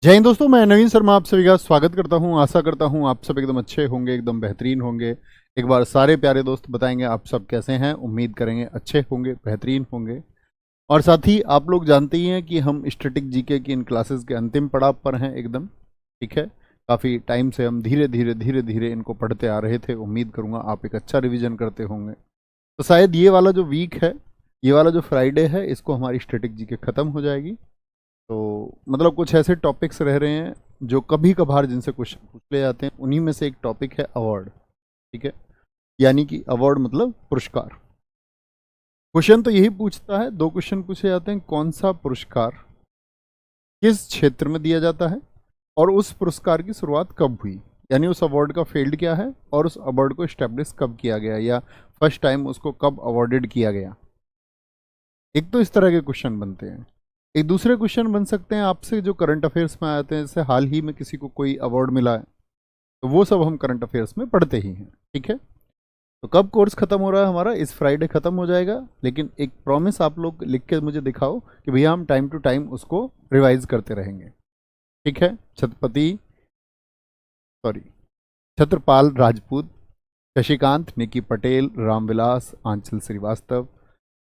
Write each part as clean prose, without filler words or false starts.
जय हिंद दोस्तों, मैं नवीन शर्मा आप सभी का स्वागत करता हूं। आशा करता हूं आप सब एकदम अच्छे होंगे, एकदम बेहतरीन होंगे। एक बार सारे प्यारे दोस्त बताएंगे आप सब कैसे हैं। उम्मीद करेंगे अच्छे होंगे, बेहतरीन होंगे। और साथ ही आप लोग जानते ही हैं कि हम स्टैटिक जीके की इन क्लासेस के अंतिम पड़ाव पर हैं एकदम। ठीक है, काफ़ी टाइम से हम धीरे धीरे इनको पढ़ते आ रहे थे। उम्मीद करूँगा आप एक अच्छा रिविजन करते होंगे। तो शायद ये वाला जो वीक है, ये वाला जो फ्राइडे है, इसको हमारी स्टैटिक जीके ख़त्म हो जाएगी। तो मतलब कुछ ऐसे टॉपिक्स रह रहे हैं जो कभी कभार जिनसे क्वेश्चन पूछ ले जाते हैं। उन्हीं में से एक टॉपिक है अवार्ड। ठीक है, यानी कि अवार्ड मतलब पुरस्कार। क्वेश्चन तो यही पूछता है, दो क्वेश्चन पूछे जाते हैं। कौन सा पुरस्कार किस क्षेत्र में दिया जाता है और उस पुरस्कार की शुरुआत कब हुई, यानी उस अवार्ड का फील्ड क्या है और उस अवार्ड को स्टैब्लिश कब किया गया या फर्स्ट टाइम उसको कब अवार्डेड किया गया। एक तो इस तरह के क्वेश्चन बनते हैं। एक दूसरे क्वेश्चन बन सकते हैं आपसे जो करंट अफेयर्स में आते हैं। जैसे हाल ही में किसी को कोई अवार्ड मिला है, तो वो सब हम करंट अफेयर्स में पढ़ते ही हैं। ठीक है, तो कब कोर्स खत्म हो रहा है हमारा? इस फ्राइडे खत्म हो जाएगा। लेकिन एक प्रॉमिस आप लोग लिख के मुझे दिखाओ कि भैया हम टाइम टू टाइम उसको रिवाइज करते रहेंगे। ठीक है, छत्रपाल राजपूत, शशिकांत, निकी पटेल, रामविलास, आंचल श्रीवास्तव,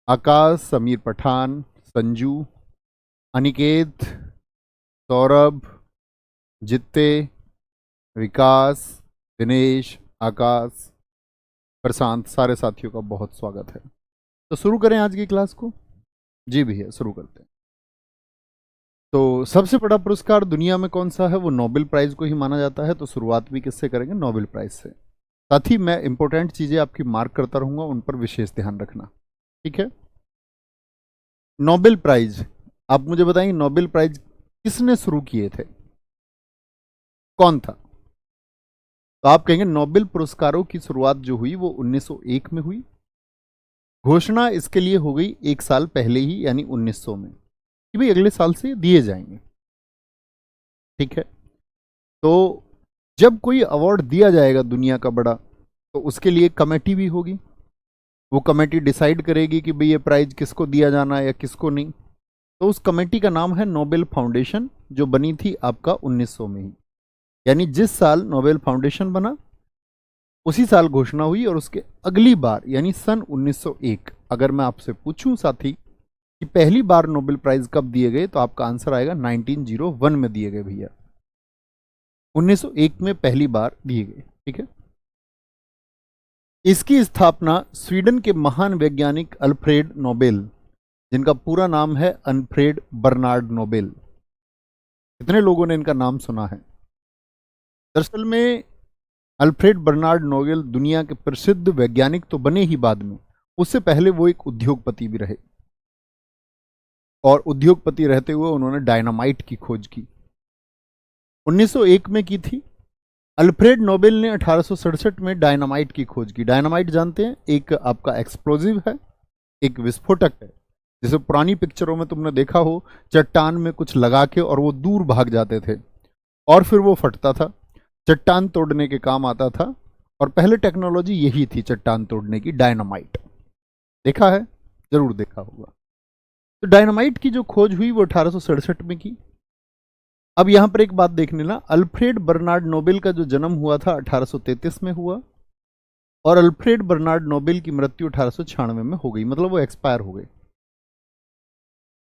आकाश, समीर पठान, संजू, अनिकेत, सौरभ, जित्ते, विकास, दिनेश, आकाश, प्रशांत, सारे साथियों का बहुत स्वागत है। तो शुरू करें आज की क्लास को। जी भैया, शुरू करते हैं। तो सबसे बड़ा पुरस्कार दुनिया में कौन सा है? वो नोबेल प्राइज को ही माना जाता है। तो शुरुआत भी किससे करेंगे? नोबेल प्राइज से। साथ ही मैं इंपॉर्टेंट चीजें आपकी मार्क करता रहूंगा, उन पर विशेष ध्यान रखना। ठीक है, नोबेल प्राइज आप मुझे बताएंगे नोबेल प्राइज किसने शुरू किए थे, कौन था? तो आप कहेंगे नोबेल पुरस्कारों की शुरुआत जो हुई वो 1901 में हुई। घोषणा इसके लिए हो गई एक साल पहले ही, यानी 1900 में, कि भाई अगले साल से दिए जाएंगे। ठीक है, तो जब कोई अवार्ड दिया जाएगा दुनिया का बड़ा, तो उसके लिए कमेटी भी होगी। वो कमेटी डिसाइड करेगी कि भाई ये प्राइज किसको दिया जाना है या किसको नहीं। तो उस कमेटी का नाम है नोबेल फाउंडेशन, जो बनी थी आपका 1900 में ही। यानी जिस साल नोबेल फाउंडेशन बना उसी साल घोषणा हुई। और उसके अगली बार यानी सन 1901, अगर मैं आपसे पूछूं साथी कि पहली बार नोबेल प्राइज कब दिए गए, तो आपका आंसर आएगा 1901 में दिए गए भैया। 1901 में पहली बार दिए गए। ठीक है, इसकी स्थापना स्वीडन के महान वैज्ञानिक अल्फ्रेड नोबेल, जिनका पूरा नाम है अल्फ्रेड बर्नार्ड नोबेल। कितने लोगों ने इनका नाम सुना है? दरअसल में अल्फ्रेड बर्नार्ड नोबेल दुनिया के प्रसिद्ध वैज्ञानिक तो बने ही बाद में, उससे पहले वो एक उद्योगपति भी रहे। और उद्योगपति रहते हुए उन्होंने डायनामाइट की खोज की, 1901 में की थी। अल्फ्रेड नोबेल ने 1867 में डायनामाइट की खोज की। डायनामाइट जानते हैं, एक आपका एक्सप्लोजिव है, एक विस्फोटक है। जैसे पुरानी पिक्चरों में तुमने देखा हो, चट्टान में कुछ लगा के और वो दूर भाग जाते थे और फिर वो फटता था, चट्टान तोड़ने के काम आता था। और पहले टेक्नोलॉजी यही थी चट्टान तोड़ने की, डायनामाइट। देखा है? जरूर देखा होगा। तो डायनामाइट की जो खोज हुई वो 1867 में की। अब यहां पर एक बात देखने ना, अल्फ्रेड बर्नार्ड नोबेल का जो जन्म हुआ था 1833 में हुआ, और अल्फ्रेड बर्नार्ड नोबेल की मृत्यु 1896 में हो गई, मतलब वो एक्सपायर हो गए।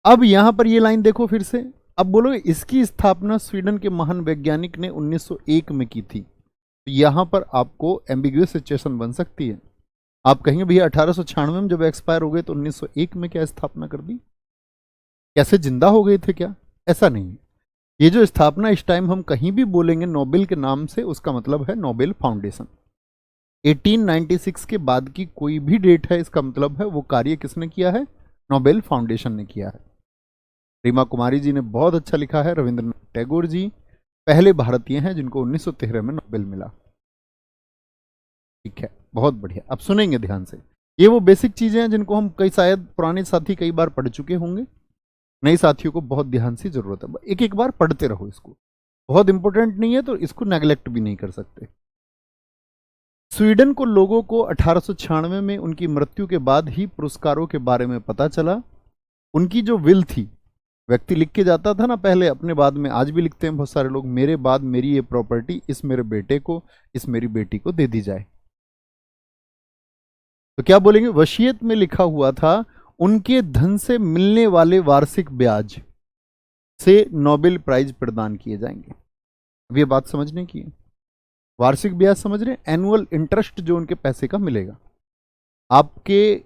अब यहां पर ये लाइन देखो फिर से। अब बोलो इसकी स्थापना स्वीडन के महान वैज्ञानिक ने 1901 में की थी। तो यहां पर आपको एम्बिग्यूअस सिचुएशन बन सकती है। आप कहेंगे भैया 1896 में जब एक्सपायर हो गए तो 1901 में क्या स्थापना कर दी? कैसे जिंदा हो गए थे क्या? ऐसा नहीं है। ये जो स्थापना इस टाइम हम कहीं भी बोलेंगे नोबेल के नाम से, उसका मतलब है नोबेल फाउंडेशन। 1896 के बाद की कोई भी डेट है, इसका मतलब है वो कार्य किसने किया है? नोबेल फाउंडेशन ने किया है। रीमा कुमारी जी ने बहुत अच्छा लिखा है। रविंद्रनाथ टैगोर जी पहले भारतीय हैं जिनको 1913 में नोबेल मिला। ठीक है, बहुत बढ़िया। अब सुनेंगे ध्यान से। ये वो बेसिक चीजें हैं जिनको हम कई, शायद पुराने साथी कई बार पढ़ चुके होंगे। नए साथियों को बहुत ध्यान से जरूरत है, एक एक बार पढ़ते रहो इसको। बहुत इंपॉर्टेंट नहीं है तो इसको नेग्लेक्ट भी नहीं कर सकते। स्वीडन को लोगों को 1896 में उनकी मृत्यु के बाद ही पुरस्कारों के बारे में पता चला। उनकी जो विल थी व्यक्ति लिख के जाता था ना पहले अपने बाद में, आज भी लिखते हैं बहुत सारे लोग, मेरे बाद मेरी ये प्रॉपर्टी इस मेरे बेटे को, इस मेरी बेटी को दे दी जाए। तो क्या बोलेंगे, वसीयत में लिखा हुआ था उनके धन से मिलने वाले वार्षिक ब्याज से नोबेल प्राइज प्रदान किए जाएंगे। अब ये बात समझने की है, वार्षिक ब्याज समझ रहे हैं, एनुअल इंटरेस्ट जो उनके पैसे का मिलेगा। आपके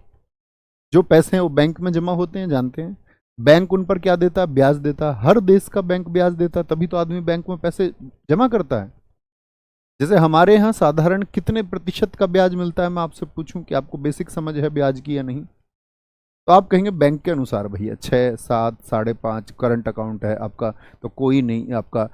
जो पैसे हैं वो बैंक में जमा होते हैं, जानते हैं, बैंक उन पर क्या देता है, ब्याज देता है। हर देश का बैंक ब्याज देता है, तभी तो आदमी बैंक में पैसे जमा करता है। जैसे हमारे यहाँ साधारण कितने प्रतिशत का ब्याज मिलता है, मैं आपसे पूछूं कि आपको बेसिक समझ है ब्याज की या नहीं, तो आप कहेंगे बैंक के अनुसार भैया 6, 7, 5.5, करंट अकाउंट है आपका तो कोई नहीं, आपका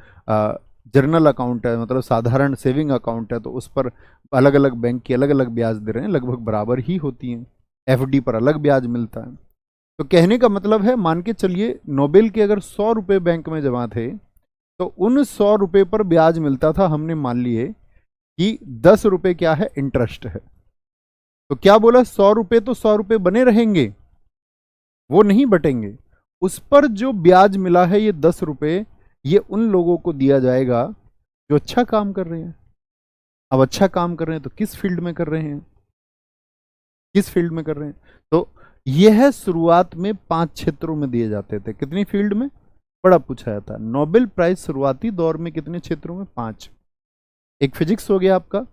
जर्नल अकाउंट है मतलब साधारण सेविंग अकाउंट है तो उस पर अलग अलग बैंक की अलग अलग ब्याज दे रहे हैं, लगभग बराबर ही होती हैं। एफडी पर अलग ब्याज मिलता है। तो कहने का मतलब है, मान के चलिए नोबेल के अगर 100 रुपये बैंक में जमा थे तो उन 100 रुपये पर ब्याज मिलता था, हमने मान लिए कि 10 रुपये क्या है, इंटरेस्ट है। तो क्या बोला, 100 रुपये तो 100 रुपये बने रहेंगे, वो नहीं बटेंगे। उस पर जो ब्याज मिला है ये 10 रुपये, ये उन लोगों को दिया जाएगा जो अच्छा काम कर रहे हैं। अब अच्छा काम कर रहे हैं तो किस फील्ड में कर रहे हैं, किस फील्ड में कर रहे हैं, तो यह शुरुआत में 5 क्षेत्रों में दिए जाते थे। कितनी फील्ड में, बड़ा पूछा जाता है। नोबेल प्राइज शुरुआती दौर में कितने क्षेत्रों में, 5। एक फिजिक्स हो गया आपका,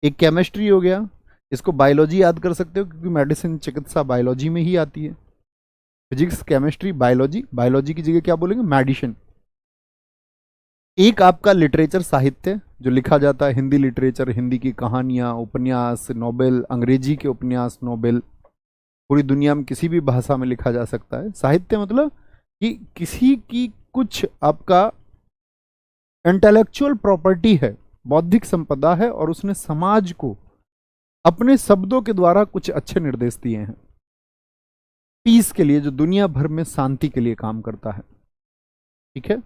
एक केमिस्ट्री हो गया, इसको बायोलॉजी याद कर सकते हो क्योंकि मेडिसिन चिकित्सा बायोलॉजी में ही आती है। फिजिक्स, केमिस्ट्री, बायोलॉजी, बायोलॉजी की जगह क्या बोलेंगे, मेडिसिन। एक आपका लिटरेचर साहित्य जो लिखा जाता है, हिंदी लिटरेचर, हिंदी की कहानियां, उपन्यास नोबेल, अंग्रेजी के उपन्यास नोबेल, पूरी दुनिया में किसी भी भाषा में लिखा जा सकता है। साहित्य मतलब कि किसी की कुछ आपका इंटेलेक्चुअल प्रॉपर्टी है, बौद्धिक संपदा है और उसने समाज को अपने शब्दों के द्वारा कुछ अच्छे निर्देश दिए हैं पीस के लिए, जो दुनिया भर में शांति के लिए काम करता है। ठीक है,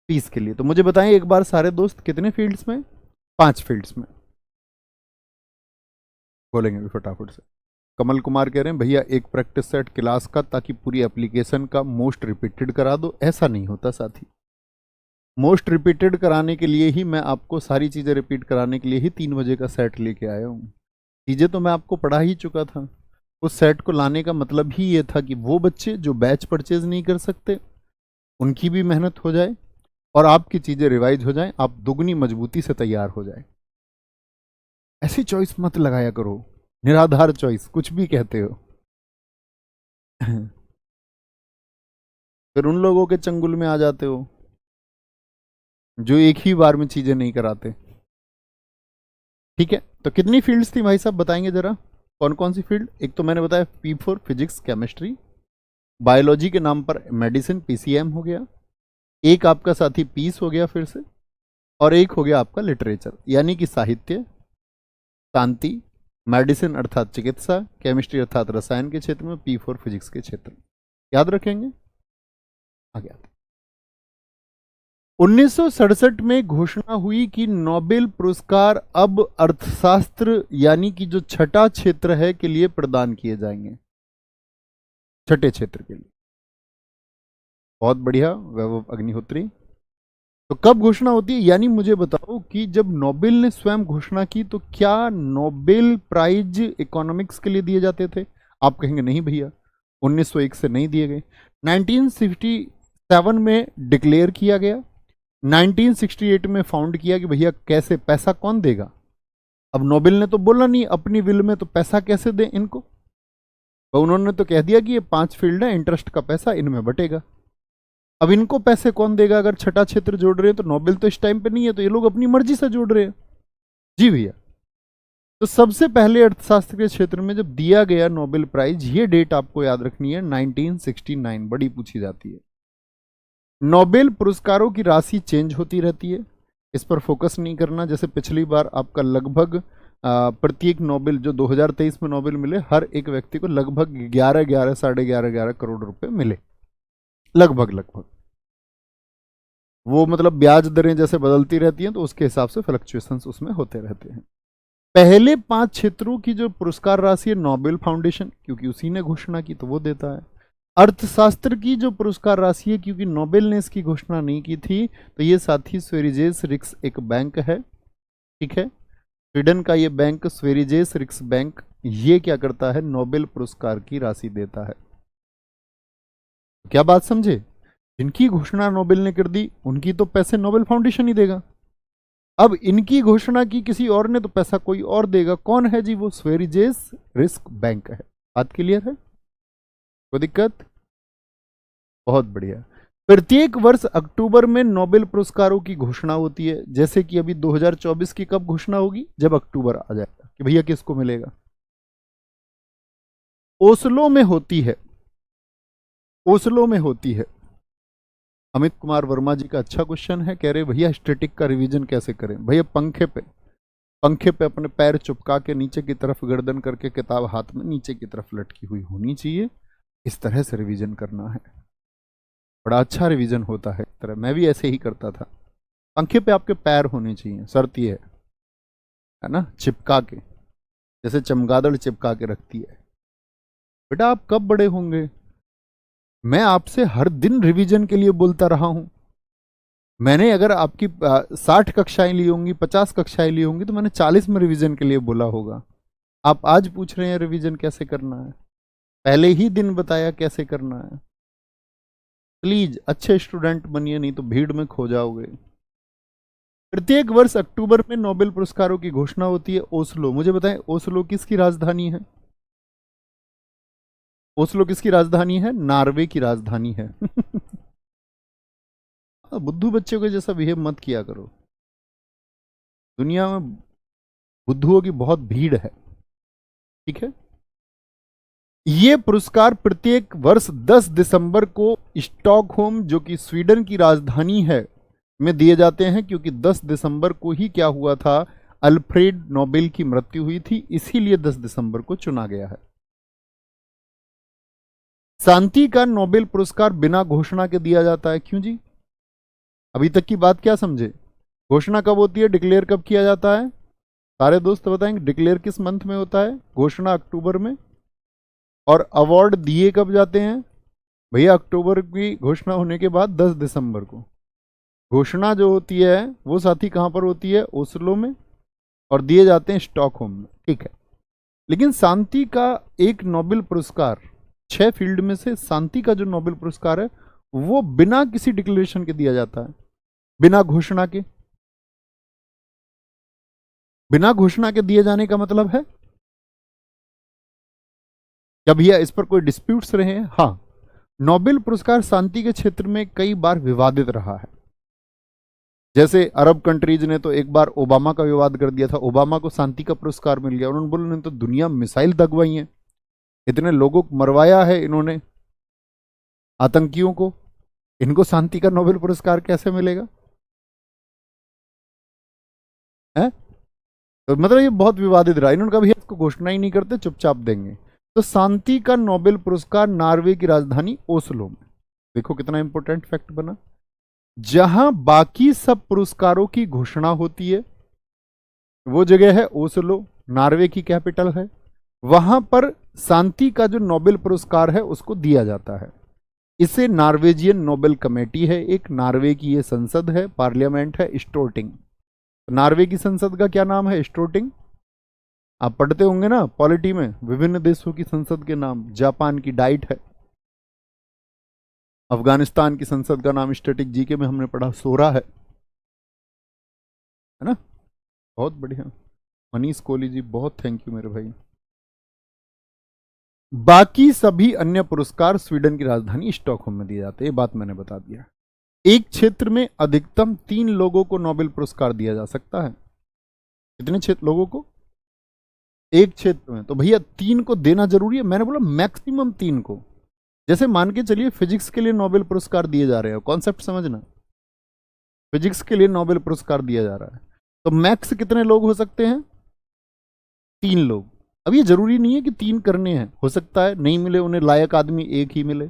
पीस के लिए। तो मुझे बताएं एक बार सारे दोस्त, कितने फील्ड्स में, 5 फील्ड्स में बोलेंगे भी फटाफट से। कमल कुमार कह रहे हैं भैया एक प्रैक्टिस सेट क्लास का ताकि पूरी एप्लीकेशन का मोस्ट रिपीटेड करा दो। ऐसा नहीं होता साथी, मोस्ट रिपीटेड कराने के लिए ही मैं आपको सारी चीज़ें रिपीट कराने के लिए ही 3 बजे का सेट लेके आया हूँ। चीज़ें तो मैं आपको पढ़ा ही चुका था। उस सेट को लाने का मतलब ही ये था कि वो बच्चे जो बैच परचेज नहीं कर सकते उनकी भी मेहनत हो जाए और आपकी चीज़ें रिवाइज हो जाएं, आप दुगनी मजबूती से तैयार हो जाए। ऐसी चॉइस मत लगाया करो, निराधार चॉइस, कुछ भी कहते हो। फिर उन लोगों के चंगुल में आ जाते हो जो एक ही बार में चीजें नहीं कराते। ठीक है, तो कितनी फील्ड्स थी भाई साहब, बताएंगे जरा कौन कौन सी फील्ड। एक तो मैंने बताया P4 फिजिक्स केमिस्ट्री, बायोलॉजी के नाम पर मेडिसिन PCM हो गया, एक आपका साथी पीस हो गया फिर से, और एक हो गया आपका लिटरेचर यानी कि साहित्य, शांति, मेडिसिन अर्थात चिकित्सा, केमिस्ट्री अर्थात रसायन के क्षेत्र में, P4 फिजिक्स के क्षेत्र में। याद रखेंगे, आगे आते। 1967 में घोषणा हुई कि नोबेल पुरस्कार अब अर्थशास्त्र यानी कि जो छठा क्षेत्र है के लिए प्रदान किए जाएंगे, छठे क्षेत्र के लिए। बहुत बढ़िया वैभव अग्निहोत्री। तो कब घोषणा होती है, यानी मुझे बताओ कि जब नोबेल ने स्वयं घोषणा की तो क्या नोबेल प्राइज इकोनॉमिक्स के लिए दिए जाते थे। आप कहेंगे नहीं भैया, 1901 से नहीं दिए गए, 1967 में डिक्लेयर किया गया, 1968 में फाउंड किया कि भैया कैसे, पैसा कौन देगा। अब नोबेल ने तो बोला नहीं अपनी विल में, तो पैसा कैसे दें इनको, तो उन्होंने तो कह दिया कि ये 5 फील्ड है, इंटरेस्ट का पैसा इनमें बटेगा। अब इनको पैसे कौन देगा, अगर छठा क्षेत्र जोड़ रहे हैं तो नोबेल तो इस टाइम पे नहीं है, तो ये लोग अपनी मर्जी से जोड़ रहे हैं। जी भैया, तो सबसे पहले अर्थशास्त्र के क्षेत्र में जब दिया गया नोबेल प्राइज, ये डेट आपको याद रखनी है 1969, बड़ी पूछी जाती है। नोबेल पुरस्कारों की राशि चेंज होती रहती है, इस पर फोकस नहीं करना। जैसे पिछली बार आपका लगभग प्रत्येक नोबेल जो 2023 में नोबेल मिले, हर एक व्यक्ति को लगभग 11 साढ़े 11 करोड़ रुपए मिले, लगभग। वो मतलब ब्याज दरें जैसे बदलती रहती हैं तो उसके हिसाब से फ्लक्चुएशंस उसमें होते रहते हैं। पहले 5 क्षेत्रों की जो पुरस्कार राशि है नोबेल फाउंडेशन, क्योंकि उसी ने घोषणा की तो वो देता है। अर्थशास्त्र की जो पुरस्कार राशि है, क्योंकि नोबेल ने इसकी घोषणा नहीं की थी, तो ये साथी स्वेरिजेस रिक्स एक बैंक है, ठीक है। स्वीडन का ये बैंक स्वेरिजेस रिक्स बैंक, ये क्या करता है, नोबेल पुरस्कार की राशि देता है। क्या बात समझे, जिनकी घोषणा नोबेल ने कर दी उनकी तो पैसे नोबेल फाउंडेशन ही देगा। अब इनकी घोषणा की किसी और ने तो पैसा कोई और देगा। कौन है जी, वो स्वेरिजेस रिस्क बैंक है। बात क्लियर है, कोई दिक्कत? बहुत बढ़िया। प्रत्येक वर्ष अक्टूबर में नोबेल पुरस्कारों की घोषणा होती है। जैसे कि अभी 2024 की कब घोषणा होगी, जब अक्टूबर आ जाएगा कि भैया किसको मिलेगा। ओस्लो में होती है, ओस्लो में होती है। अमित कुमार वर्मा जी का अच्छा क्वेश्चन है, कह रहे भैया स्टैटिक का रिवीजन कैसे करें। भैया पंखे पे अपने पैर चुपका के नीचे की तरफ गर्दन करके किताब हाथ में नीचे की तरफ लटकी हुई होनी चाहिए, इस तरह से रिवीजन करना है। बड़ा अच्छा रिवीजन होता है। इस तरह मैं भी ऐसे ही करता था। पंखे पे आपके पैर होने चाहिए, शर्त ये है ना, चिपका के, जैसे चमगादड़ चिपका के रखती है। बेटा आप कब बड़े होंगे, मैं आपसे हर दिन रिवीजन के लिए बोलता रहा हूं। मैंने अगर आपकी 60 कक्षाएं ली होंगी, 50 कक्षाएं ली होंगी, तो मैंने 40 में रिवीजन के लिए बोला होगा। आप आज पूछ रहे हैं रिवीजन कैसे करना है, पहले ही दिन बताया कैसे करना है। प्लीज अच्छे स्टूडेंट बनिए, नहीं तो भीड़ में खो जाओगे। प्रत्येक वर्ष अक्टूबर में नोबेल पुरस्कारों की घोषणा होती है। ओस्लो, मुझे बताएं ओस्लो किसकी राजधानी है? ओस्लो किसकी राजधानी है? नॉर्वे की राजधानी है। बुद्धू बच्चों के जैसा बिहेव मत किया करो, दुनिया में बुद्धुओं की बहुत भीड़ है, ठीक है। ये पुरस्कार प्रत्येक वर्ष 10 दिसंबर को स्टॉकहोम, जो कि स्वीडन की राजधानी है, में दिए जाते हैं, क्योंकि 10 दिसंबर को ही क्या हुआ था, अल्फ्रेड नोबेल की मृत्यु हुई थी, इसीलिए 10 दिसंबर को चुना गया है। शांति का नोबेल पुरस्कार बिना घोषणा के दिया जाता है, क्यों जी? अभी तक की बात क्या समझे? घोषणा कब होती है, डिक्लेयर कब किया जाता है? सारे दोस्त बताएंगे डिक्लेयर किस मंथ में होता है? घोषणा अक्टूबर में। और अवार्ड दिए कब जाते हैं भैया? अक्टूबर की घोषणा होने के बाद 10 दिसंबर को। घोषणा जो होती है वो साथी कहां पर होती है? ओस्लो में, और दिए जाते हैं स्टॉकहोम में, ठीक है। लेकिन शांति का एक नोबेल पुरस्कार, 6 फील्ड में से शांति का जो नोबेल पुरस्कार है वो बिना किसी डिक्लेरेशन के दिया जाता है, बिना घोषणा के। बिना घोषणा के दिए जाने का मतलब है क्या भैया इस पर कोई डिस्प्यूट्स रहे हैं? हाँ, नोबेल पुरस्कार शांति के क्षेत्र में कई बार विवादित रहा है। जैसे अरब कंट्रीज ने तो एक बार ओबामा का विवाद कर दिया था, ओबामा को शांति का पुरस्कार मिल गया। उन्होंने बोला नहीं तो दुनिया मिसाइल दगवाई है, इतने लोगों को मरवाया है इन्होंने, आतंकियों को, इनको शांति का नोबेल पुरस्कार कैसे मिलेगा है? तो मतलब ये बहुत विवादित रहा। इन्होंने कहा भैया इसको घोषणा ही नहीं करते, चुपचाप देंगे। तो शांति का नोबेल पुरस्कार नॉर्वे की राजधानी ओस्लो में, देखो कितना इंपॉर्टेंट फैक्ट बना। जहां बाकी सब पुरस्कारों की घोषणा होती है वो जगह है ओस्लो, नॉर्वे की कैपिटल है। वहां पर शांति का जो नोबेल पुरस्कार है उसको दिया जाता है। इसे नॉर्वेजियन नोबेल कमेटी है, एक नॉर्वे की ये संसद है, पार्लियामेंट है, स्टोर्टिंग। नॉर्वे की संसद का क्या नाम है? स्टोर्टिंग। आप पढ़ते होंगे ना पॉलिटी में, विभिन्न देशों की संसद के नाम। जापान की डाइट है, अफगानिस्तान की संसद का नाम स्टैटिक जीके में हमने पढ़ा सोरा है ना। बहुत बढ़िया मनीष कोहली जी, बहुत थैंक यू मेरे भाई। बाकी सभी अन्य पुरस्कार स्वीडन की राजधानी स्टॉकहोम में दिए जाते हैं, ये बात मैंने बता दिया। एक क्षेत्र में अधिकतम 3 लोगों को नोबेल पुरस्कार दिया जा सकता है। कितने क्षेत्र लोगों को? एक क्षेत्र में। तो भैया 3 को देना जरूरी है? मैंने बोला मैक्सिमम 3 को। जैसे मान के चलिए फिजिक्स के लिए नोबेल पुरस्कार दिए जा रहे हैं, कॉन्सेप्ट समझना, फिजिक्स के लिए नोबेल पुरस्कार दिया जा रहा है, तो मैक्स कितने लोग हो सकते हैं? 3 लोग। अब ये जरूरी नहीं है कि 3 करने हैं, हो सकता है नहीं मिले उन्हें लायक आदमी 1 ही मिले,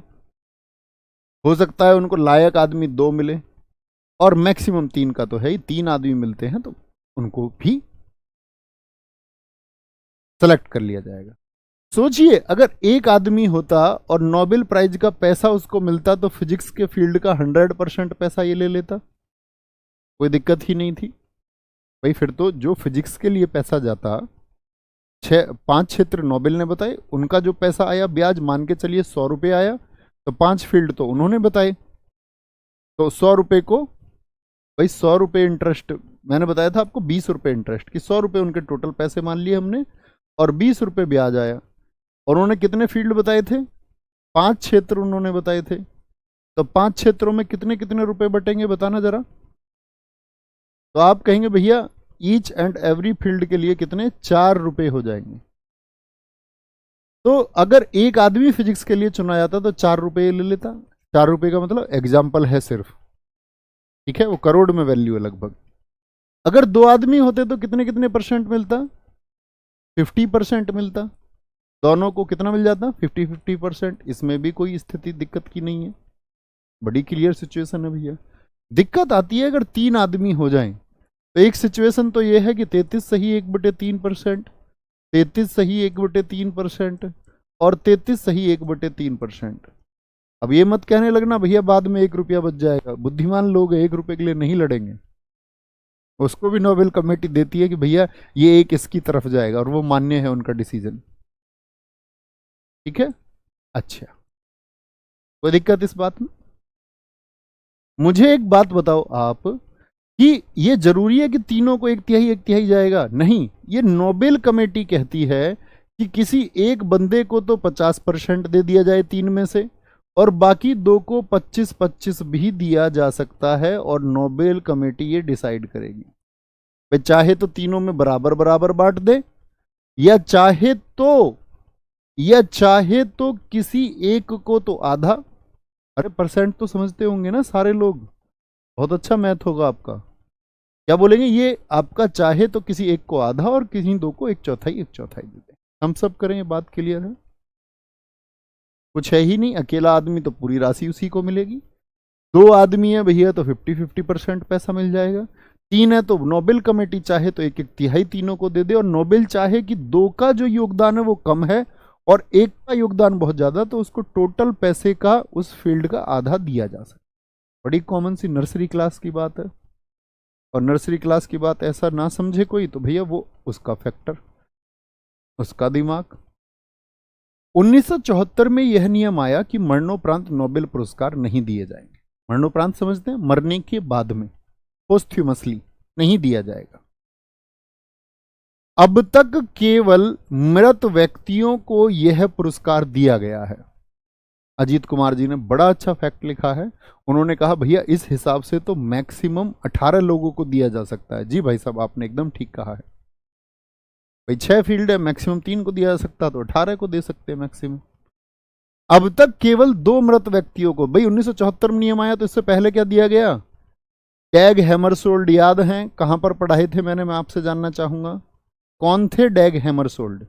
हो सकता है उनको लायक आदमी 2 मिले, और मैक्सिमम 3 का तो है ही। 3 आदमी मिलते हैं तो उनको भी सेलेक्ट कर लिया जाएगा। सोचिए, अगर एक आदमी होता और नोबेल प्राइज का पैसा उसको मिलता तो फिजिक्स के फील्ड का 100% पैसा ये ले लेता, कोई दिक्कत ही नहीं थी भाई। फिर तो जो फिजिक्स के लिए पैसा जाता, 5 क्षेत्र नोबेल ने बताए, उनका जो पैसा आया ब्याज मान के चलिए 100 रुपये आया, तो 5 फील्ड तो उन्होंने बताए, तो 100 रुपये को भाई 100 रुपये इंटरेस्ट, मैंने बताया था आपको 20 रुपये इंटरेस्ट, कि 100 रुपये उनके टोटल पैसे मान लिए हमने, और 20 रुपये ब्याज आया। और उन्होंने कितने फील्ड बताए थे? 5 क्षेत्र उन्होंने बताए थे। तो 5 क्षेत्रों में कितने कितने रुपए बटेंगे बताना जरा। तो आप कहेंगे भैया ईच एंड एवरी फील्ड के लिए कितने, 4 रुपए हो जाएंगे। तो अगर एक आदमी फिजिक्स के लिए चुना जाता तो 4 रुपए ले लेता। 4 रुपए का मतलब एग्जाम्पल है सिर्फ, ठीक है, वो करोड़ में वैल्यू है लगभग। अगर 2 आदमी होते तो कितने कितने परसेंट मिलता? 50% मिलता। दोनों को कितना मिल जाता? 50-50%। इसमें भी कोई स्थिति दिक्कत की नहीं है, बड़ी क्लियर सिचुएशन है भैया। दिक्कत आती है अगर 3 आदमी हो जाएं, तो एक सिचुएशन तो ये है कि 33 सही 1/3%, 33 सही 1/3%, और 33 सही 1/3%। अब ये मत कहने लगना भैया बाद में 1 रुपया बच जाएगा। बुद्धिमान लोग 1 रुपए के लिए नहीं लड़ेंगे, उसको भी नोबेल कमेटी देती है कि भैया ये एक इसकी तरफ जाएगा, और वो मान्य है उनका डिसीजन, ठीक है। अच्छा, कोई दिक्कत इस बात में? मुझे एक बात बताओ आप, कि ये जरूरी है कि तीनों को 1/3 जाएगा? नहीं, ये नोबेल कमेटी कहती है कि किसी एक बंदे को तो 50% दे दिया जाए 3 में से, और बाकी 2 को 25-25 भी दिया जा सकता है, और नोबेल कमेटी ये डिसाइड करेगी। भाई चाहे तो तीनों में बराबर बराबर बांट दे, या चाहे तो किसी एक को तो आधा। अरे परसेंट तो समझते होंगे ना सारे लोग, बहुत अच्छा मैथ होगा आपका। क्या बोलेंगे? ये आपका चाहे तो किसी एक को आधा और किसी 2 को 1/4 1/4 दे दे। हम सब करें, ये बात क्लियर है? कुछ है ही नहीं, अकेला आदमी तो पूरी राशि उसी को मिलेगी। 2 आदमी है भैया तो 50-50% पैसा मिल जाएगा। 3 है तो नोबेल कमेटी चाहे तो 1/3 तीनों को दे दे, और नोबेल चाहे कि 2 का जो योगदान है वो कम है और 1 का योगदान बहुत ज्यादा, तो उसको टोटल पैसे का उस फील्ड का आधा दिया जा सकता। बड़ी कॉमन सी नर्सरी क्लास की बात है, और नर्सरी क्लास की बात ऐसा ना समझे कोई तो भैया वो उसका फैक्टर, उसका दिमाग। 1974 में यह नियम आया कि मरणोपरांत नोबेल पुरस्कार नहीं दिए जाएंगे। मरणोपरांत समझते हैं, मरने के बाद में, पोस्ट्यूमसली नहीं दिया जाएगा। अब तक केवल मृत व्यक्तियों को यह पुरस्कार दिया गया है। अजीत कुमार जी ने बड़ा अच्छा फैक्ट लिखा है, उन्होंने कहा भैया इस हिसाब से तो मैक्सिमम 18 लोगों को दिया जा सकता है। जी भाई साहब, आपने एकदम ठीक कहा है भाई, 6 फील्ड है, मैक्सिमम 3 को दिया जा सकता, तो 18 को दे सकते हैं मैक्सिमम। अब तक केवल 2 मृत व्यक्तियों को, भाई 1974 में नियम आया तो इससे पहले क्या दिया गया? डैग हैमरसोल्ड याद हैं? कहां पर पढ़ाए थे मैंने, मैं आपसे जानना चाहूंगा। कौन थे डैग हैमरसोल्ड?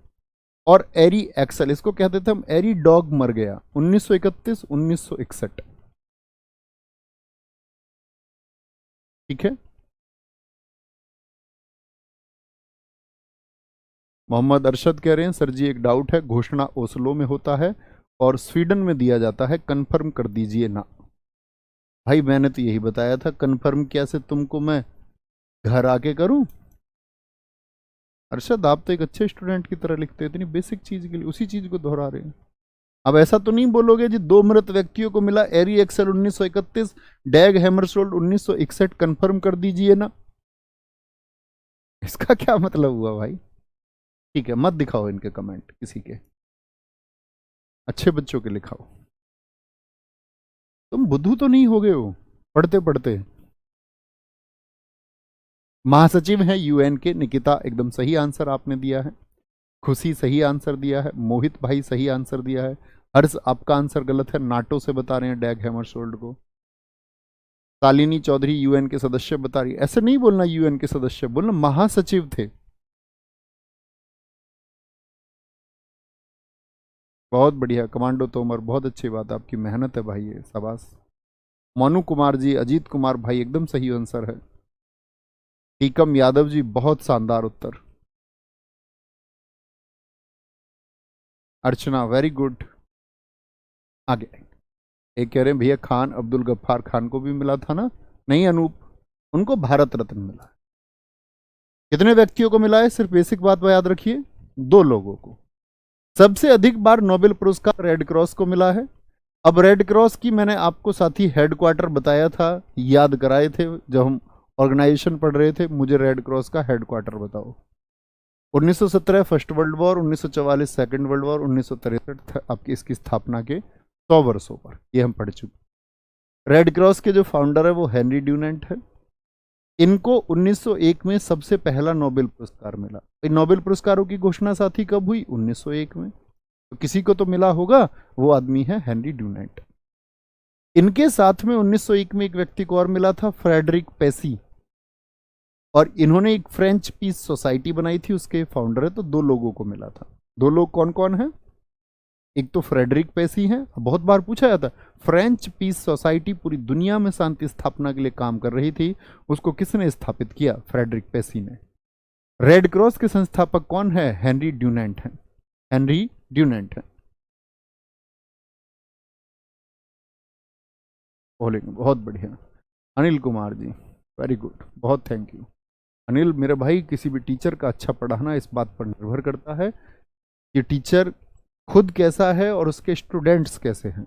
और एरी एक्सल, इसको कहते थे हम एरी डॉग मर गया, 1931 1961, ठीक है। मोहम्मद अरशद कह रहे हैं सर जी एक डाउट है, घोषणा ओस्लो में होता है और स्वीडन में दिया जाता है, कंफर्म कर दीजिए ना। भाई मैंने तो यही बताया था, कंफर्म कैसे तुमको मैं घर आके करूं? अरशद आप तो एक अच्छे स्टूडेंट की तरह लिखते हैं, इतनी बेसिक चीज के लिए उसी चीज को दोहरा रहे हैं। अब ऐसा तो नहीं बोलोगे जी 2 मृत व्यक्तियों को मिला, एरी एक्सल 1931, डैग हैमरसोल्ड 1961, कंफर्म कर दीजिए ना। इसका क्या मतलब हुआ भाई? ठीक है, मत दिखाओ इनके कमेंट किसी के, अच्छे बच्चों के लिखाओ। तुम बुद्धू तो नहीं हो गए हो पढ़ते पढ़ते? महासचिव हैं यूएन के, निकिता एकदम सही आंसर आपने दिया है, खुशी सही आंसर दिया है, मोहित भाई सही आंसर दिया है, हर्ष आपका आंसर गलत है, नाटो से बता रहे हैं डैग हैमरसोल्ड को। शालिनी चौधरी यूएन के सदस्य बता रही है, ऐसे नहीं बोलना यूएन के सदस्य, बोलना महासचिव थे। बहुत बढ़िया कमांडो तोमर, बहुत अच्छी बात, आपकी मेहनत है भाई, ये शाबाश। मोनू कुमार जी, अजीत कुमार भाई एकदम सही आंसर है। टीकम यादव जी बहुत शानदार उत्तर। अर्चना, वेरी गुड। आगे एक कह रहे हैं भैया खान अब्दुल गफ्फार खान को भी मिला था ना? नहीं अनूप, उनको भारत रत्न मिला। कितने व्यक्तियों को मिला है? सिर्फ बेसिक बात याद रखिए, 2 लोगों को। सबसे अधिक बार नोबेल पुरस्कार रेड क्रॉस को मिला है। अब रेड क्रॉस की मैंने आपको साथी हेडक्वार्टर बताया था, याद कराए थे जब हम ऑर्गेनाइजेशन पढ़ रहे थे। मुझे रेड क्रॉस का हेडक्वार्टर बताओ। 1917 first world war, 1944 second world war, 1963 आपकी इसकी स्थापना के 100 वर्षों पर, ये हम पढ़ चुके। रेड क्रॉस के जो फाउंडर है वो हेनरी ड्यूनेंट है। इनको 1901 में सबसे पहला नोबेल पुरस्कार मिला। नोबेल पुरस्कारों की घोषणा साथी कब हुई? 1901 में। तो किसी को तो मिला होगा, वो आदमी है हेनरी ड्यूनेंट। इनके साथ में 1901 में एक व्यक्ति को और मिला था, फ्रेडरिक पेसी, और इन्होंने एक फ्रेंच पीस सोसाइटी बनाई थी, उसके फाउंडर है। तो 2 लोगों को मिला था। 2 लोग कौन कौन है? एक तो फ्रेडरिक पेसी हैं, बहुत बार पूछा जाता है फ्रेंच पीस सोसाइटी पूरी दुनिया में शांति स्थापना के लिए काम कर रही थी, उसको किसने स्थापित किया? फ्रेडरिक पेसी ने। रेड क्रॉस के संस्थापक कौन है? हेनरी ड्यूनेंट है। हेनरी ड्यूनेंट है। बोलेंगे बहुत बढ़िया। अनिल कुमार जी, वेरी गुड, बहुत थैंक यू। अनिल मेरे भाई, किसी भी टीचर का अच्छा पढ़ाना इस बात पर निर्भर करता है कि टीचर खुद कैसा है और उसके स्टूडेंट्स कैसे हैं।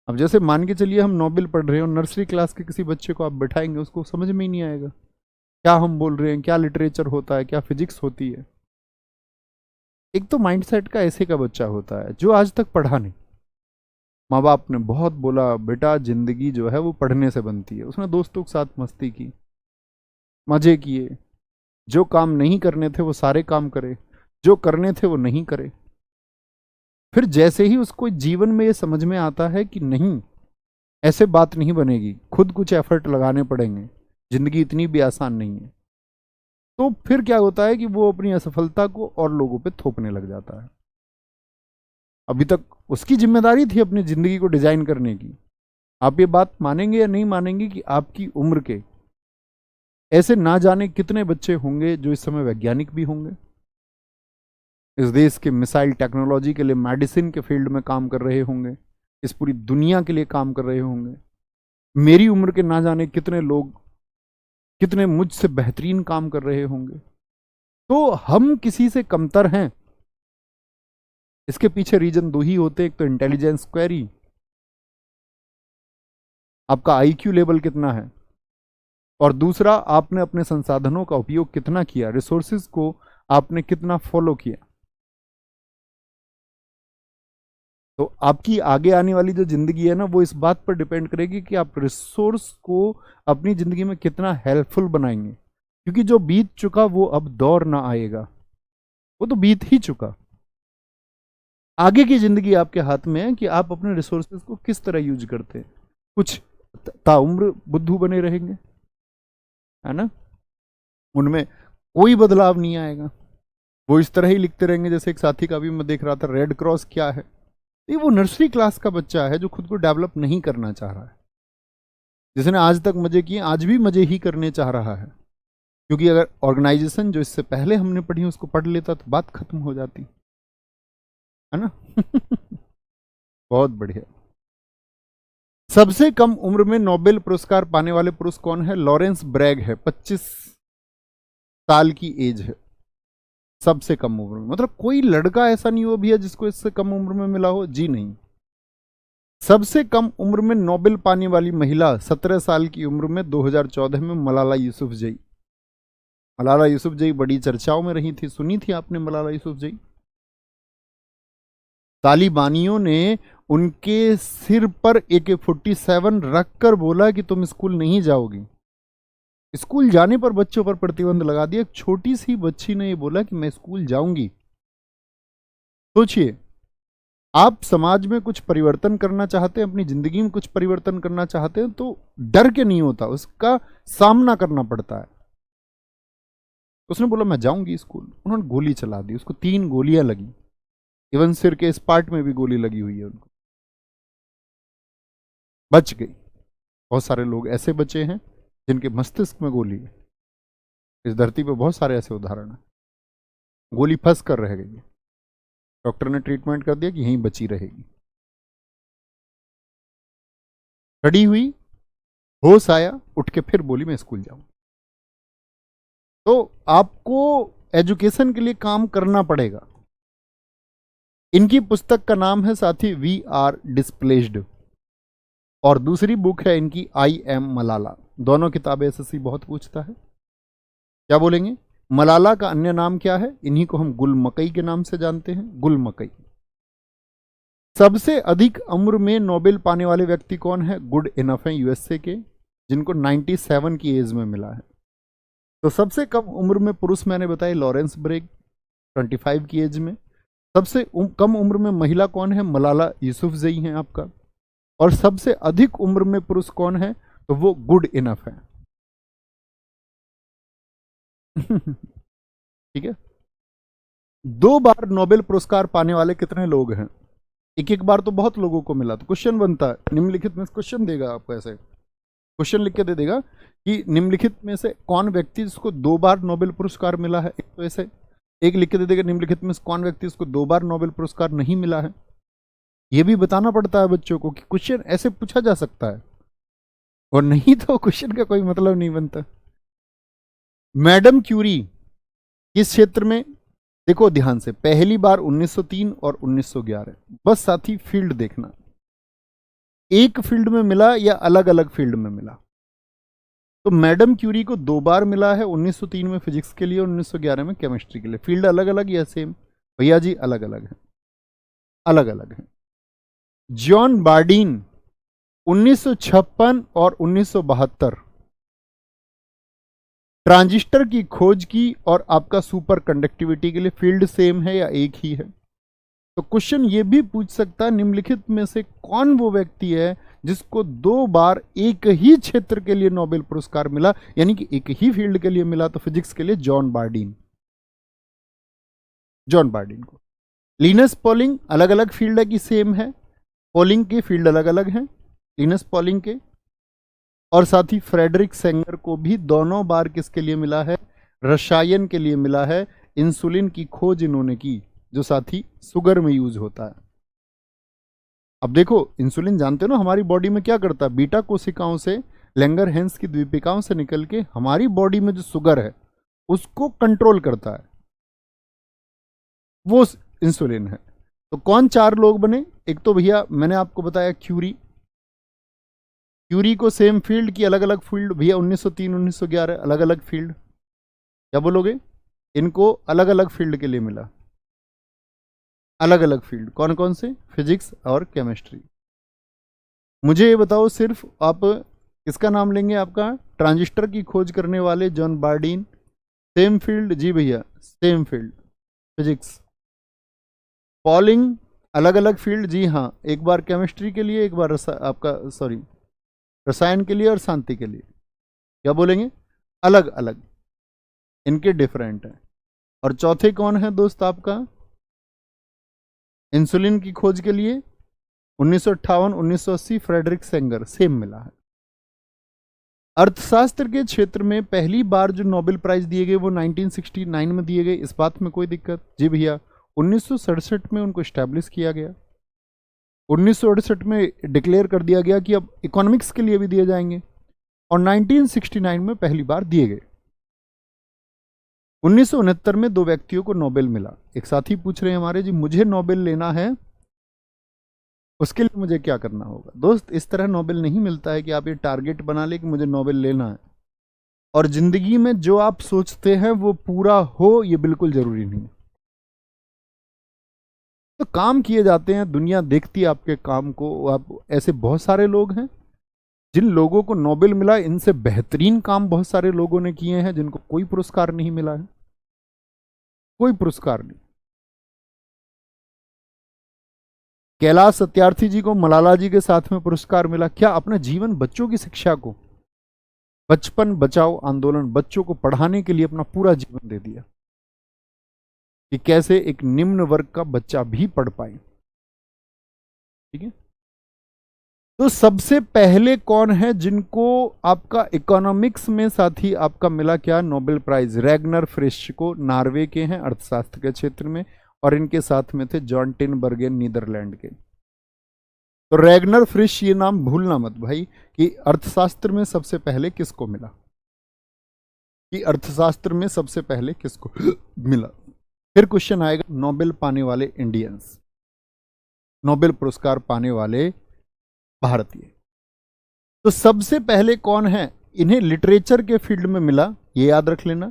अब जैसे मान के चलिए हम नोबेल पढ़ रहे हो, नर्सरी क्लास के किसी बच्चे को आप बैठाएंगे, उसको समझ में ही नहीं आएगा क्या हम बोल रहे हैं, क्या लिटरेचर होता है, क्या फिजिक्स होती है। एक तो माइंडसेट का ऐसे का बच्चा होता है जो आज तक पढ़ा नहीं। माँ बाप ने बहुत बोला बेटा जिंदगी जो है वो पढ़ने से बनती है, उसने दोस्तों के साथ मस्ती की, मजे किए, जो काम नहीं करने थे वो सारे काम करे, जो करने थे वो नहीं करे। फिर जैसे ही उसको जीवन में ये समझ में आता है कि नहीं, ऐसे बात नहीं बनेगी, खुद कुछ एफर्ट लगाने पड़ेंगे, जिंदगी इतनी भी आसान नहीं है, तो फिर क्या होता है कि वो अपनी असफलता को और लोगों पे थोपने लग जाता है। अभी तक उसकी जिम्मेदारी थी अपनी जिंदगी को डिजाइन करने की। आप ये बात मानेंगे या नहीं मानेंगे कि आपकी उम्र के ऐसे ना जाने कितने बच्चे होंगे जो इस समय वैज्ञानिक भी होंगे, इस देश के मिसाइल टेक्नोलॉजी के लिए, मेडिसिन के फील्ड में काम कर रहे होंगे, इस पूरी दुनिया के लिए काम कर रहे होंगे। मेरी उम्र के ना जाने कितने लोग, कितने मुझसे बेहतरीन काम कर रहे होंगे। तो हम किसी से कमतर हैं, इसके पीछे रीजन 2 ही होते। एक तो इंटेलिजेंस क्वेरी, आपका आईक्यू लेवल कितना है, और दूसरा आपने अपने संसाधनों का उपयोग कितना किया, रिसोर्सेज को आपने कितना फॉलो किया। तो आपकी आगे आने वाली जो जिंदगी है ना, वो इस बात पर डिपेंड करेगी कि आप रिसोर्स को अपनी जिंदगी में कितना हेल्पफुल बनाएंगे। क्योंकि जो बीत चुका वो अब दौर ना आएगा, वो तो बीत ही चुका। आगे की जिंदगी आपके हाथ में है कि आप अपने रिसोर्सेज को किस तरह यूज करते हैं। कुछ ताउम्र बुद्धू बने रहेंगे, है ना, उनमें कोई बदलाव नहीं आएगा, वो इस तरह ही लिखते रहेंगे। जैसे एक साथी का भी मैं देख रहा था, रेड क्रॉस क्या है, ये वो नर्सरी क्लास का बच्चा है जो खुद को डेवलप नहीं करना चाह रहा है, जिसने आज तक मजे किए आज भी मजे ही करने चाह रहा है। क्योंकि अगर ऑर्गेनाइजेशन जो इससे पहले हमने पढ़ी उसको पढ़ लेता तो बात खत्म हो जाती, है ना। बहुत बढ़िया। सबसे कम उम्र में नोबेल पुरस्कार पाने वाले पुरुष कौन है? लॉरेंस ब्रैग है, 25 साल की एज है, सबसे कम उम्र में। मतलब कोई लड़का ऐसा नहीं हुआ भैया जिसको इससे कम उम्र में मिला हो, जी नहीं। सबसे कम उम्र में नोबेल पाने वाली महिला 17 साल की उम्र में 2014 में मलाला यूसुफजई। मलाला यूसुफजई बड़ी चर्चाओं में रही थी, सुनी थी आपने मलाला यूसुफजई? तालिबानियों ने उनके सिर पर AK-47 रखकर बोला कि तुम स्कूल नहीं जाओगी। स्कूल जाने पर बच्चों पर प्रतिबंध लगा दिया। एक छोटी सी बच्ची ने ये बोला कि मैं स्कूल जाऊंगी। सोचिए, आप समाज में कुछ परिवर्तन करना चाहते हैं, अपनी जिंदगी में कुछ परिवर्तन करना चाहते हैं, तो डर के नहीं होता, उसका सामना करना पड़ता है। उसने बोला मैं जाऊंगी स्कूल, उन्होंने गोली चला दी, उसको 3 गोलियां लगी, इवन सिर के इस पार्ट में भी गोली लगी हुई है उनको, बच गई। बहुत सारे लोग ऐसे बचे हैं जिनके मस्तिष्क में गोली है। इस धरती पर बहुत सारे ऐसे उदाहरण हैं, गोली फंस कर रह गई। डॉक्टर ने ट्रीटमेंट कर दिया कि यहीं बची रहेगी। खड़ी हुई, होश आया, उठ के फिर बोली मैं स्कूल जाऊं। तो आपको एजुकेशन के लिए काम करना पड़ेगा। इनकी पुस्तक का नाम है साथी वी आर डिस्प्लेस्ड, और दूसरी बुक है इनकी आई एम मलाला। दोनों किताबें एसएससी बहुत पूछता है। क्या बोलेंगे? मलाला का अन्य नाम क्या है? इन्हीं को हम गुल मकई के नाम से जानते हैं, गुल मकई। सबसे अधिक उम्र में नोबेल पाने वाले व्यक्ति कौन है? गुड इनफ है यूएसए के, जिनको 97 की एज में मिला है। तो सबसे कम उम्र में पुरुष मैंने बताया लॉरेंस ब्रेग, 25 की एज में। सबसे कम उम्र में महिला कौन है? मलाला यूसुफजई हैं आपका। और सबसे अधिक उम्र में पुरुष कौन है? तो वो गुड इनफ है। ठीक है। 2 बार नोबेल पुरस्कार पाने वाले कितने लोग हैं? एक बार तो बहुत लोगों को मिला। तो क्वेश्चन बनता है, निम्नलिखित में क्वेश्चन देगा आपको, ऐसे क्वेश्चन लिख के दे देगा कि निम्नलिखित में से कौन व्यक्ति जिसको 2 बार नोबेल पुरस्कार मिला है। एक तो ऐसे एक लिख के दे देगा निम्नलिखित में से कौन व्यक्ति जिसको 2 बार नोबेल पुरस्कार नहीं मिला है। ये भी बताना पड़ता है बच्चों को कि क्वेश्चन ऐसे पूछा जा सकता है, और नहीं तो क्वेश्चन का कोई मतलब नहीं बनता। मैडम क्यूरी किस क्षेत्र में? देखो ध्यान से, पहली बार 1903 और 1911। बस साथी फील्ड देखना, एक फील्ड में मिला या अलग अलग फील्ड में मिला। तो मैडम क्यूरी को 2 बार मिला है, 1903 में फिजिक्स के लिए और 1911 में केमिस्ट्री के लिए। फील्ड अलग अलग या सेम? भैया जी अलग अलग है, अलग अलग है। जॉन बार्डीन 1956 और 1972 ट्रांजिस्टर की खोज की, और आपका सुपर कंडक्टिविटी के लिए। फील्ड सेम है या एक ही है? तो क्वेश्चन ये भी पूछ सकता है निम्नलिखित में से कौन वो व्यक्ति है जिसको 2 बार एक ही क्षेत्र के लिए नोबेल पुरस्कार मिला, यानी कि एक ही फील्ड के लिए मिला। तो फिजिक्स के लिए जॉन बार्डीन, जॉन बार्डीन को। लिनस पॉलिंग अलग अलग फील्ड है कि सेम है? पॉलिंग के फील्ड अलग अलग हैं, लिनस पॉलिंग के। और साथ ही फ्रेडरिक सेंगर को भी दोनों बार किसके लिए मिला है? रसायन के लिए मिला है। इंसुलिन की खोज इन्होंने की, जो साथी शुगर में यूज होता है। अब देखो इंसुलिन जानते हो ना हमारी बॉडी में क्या करता है? बीटा कोशिकाओं से, लैंगरहैंस की द्वीपिकाओं से निकल के हमारी बॉडी में जो शुगर है उसको कंट्रोल करता है, वो इंसुलिन है। तो कौन 4 लोग बने? एक तो भैया मैंने आपको बताया क्यूरी, क्यूरी को सेम फील्ड की अलग अलग फील्ड। भैया 1903 1911 अलग अलग फील्ड। क्या बोलोगे? इनको अलग अलग फील्ड के लिए मिला, अलग अलग फील्ड। कौन कौन से? फिजिक्स और केमिस्ट्री। मुझे ये बताओ सिर्फ आप किसका नाम लेंगे? आपका ट्रांजिस्टर की खोज करने वाले जॉन बार्डीन, सेम फील्ड। जी भैया सेम फील्ड, फिजिक्स। पॉलिंग अलग अलग फील्ड। जी हाँ, एक बार केमिस्ट्री के लिए, एक बार आपका सॉरी रसायन के लिए और शांति के लिए। क्या बोलेंगे? अलग अलग, इनके डिफरेंट है। और चौथे कौन है दोस्त आपका? इंसुलिन की खोज के लिए 1958 1980 फ्रेडरिक सेंगर, सेम मिला है। अर्थशास्त्र के क्षेत्र में पहली बार जो नोबेल प्राइज दिए गए वो 1969 में दिए गए। इस बात में कोई दिक्कत? जी भैया 1967 में उनको स्टैब्लिश किया गया। 1968 में डिक्लेयर कर दिया गया कि अब इकोनॉमिक्स के लिए भी दिए जाएंगे, और 1969 में पहली बार दिए गए। 1969 में 2 व्यक्तियों को नोबेल मिला। एक साथी पूछ रहे हैं हमारे, जी मुझे नोबेल लेना है, उसके लिए मुझे क्या करना होगा? दोस्त इस तरह नोबेल नहीं मिलता है कि आप ये टारगेट बना ले कि मुझे नोबेल लेना है, और जिंदगी में जो आप सोचते हैं वो पूरा हो, ये बिल्कुल जरूरी नहीं है। तो काम किए जाते हैं, दुनिया देखती है आपके काम को। आप ऐसे बहुत सारे लोग हैं जिन लोगों को नोबेल मिला, इनसे बेहतरीन काम बहुत सारे लोगों ने किए हैं जिनको कोई पुरस्कार नहीं मिला है, कोई पुरस्कार नहीं। कैलाश सत्यार्थी जी को मलाला जी के साथ में पुरस्कार मिला। क्या? अपना जीवन बच्चों की शिक्षा को, बचपन बचाओ आंदोलन, बच्चों को पढ़ाने के लिए अपना पूरा जीवन दे दिया कि कैसे एक निम्न वर्ग का बच्चा भी पढ़ पाए। ठीक है। तो सबसे पहले कौन है जिनको आपका इकोनॉमिक्स में साथी आपका मिला क्या? Nobel prize. रैगनर फ्रिश को, नॉर्वे के हैं, अर्थशास्त्र के क्षेत्र में। और इनके साथ में थे जॉन टिनबर्गेन नीदरलैंड के। तो रैगनर फ्रिश, ये नाम भूलना मत भाई कि अर्थशास्त्र में सबसे पहले किसको मिला, कि अर्थशास्त्र में सबसे पहले किसको मिला। फिर क्वेश्चन आएगा नोबेल पाने वाले इंडियंस, नोबेल पुरस्कार पाने वाले भारतीय। तो सबसे पहले कौन है, इन्हें लिटरेचर के फील्ड में मिला, ये याद रख लेना।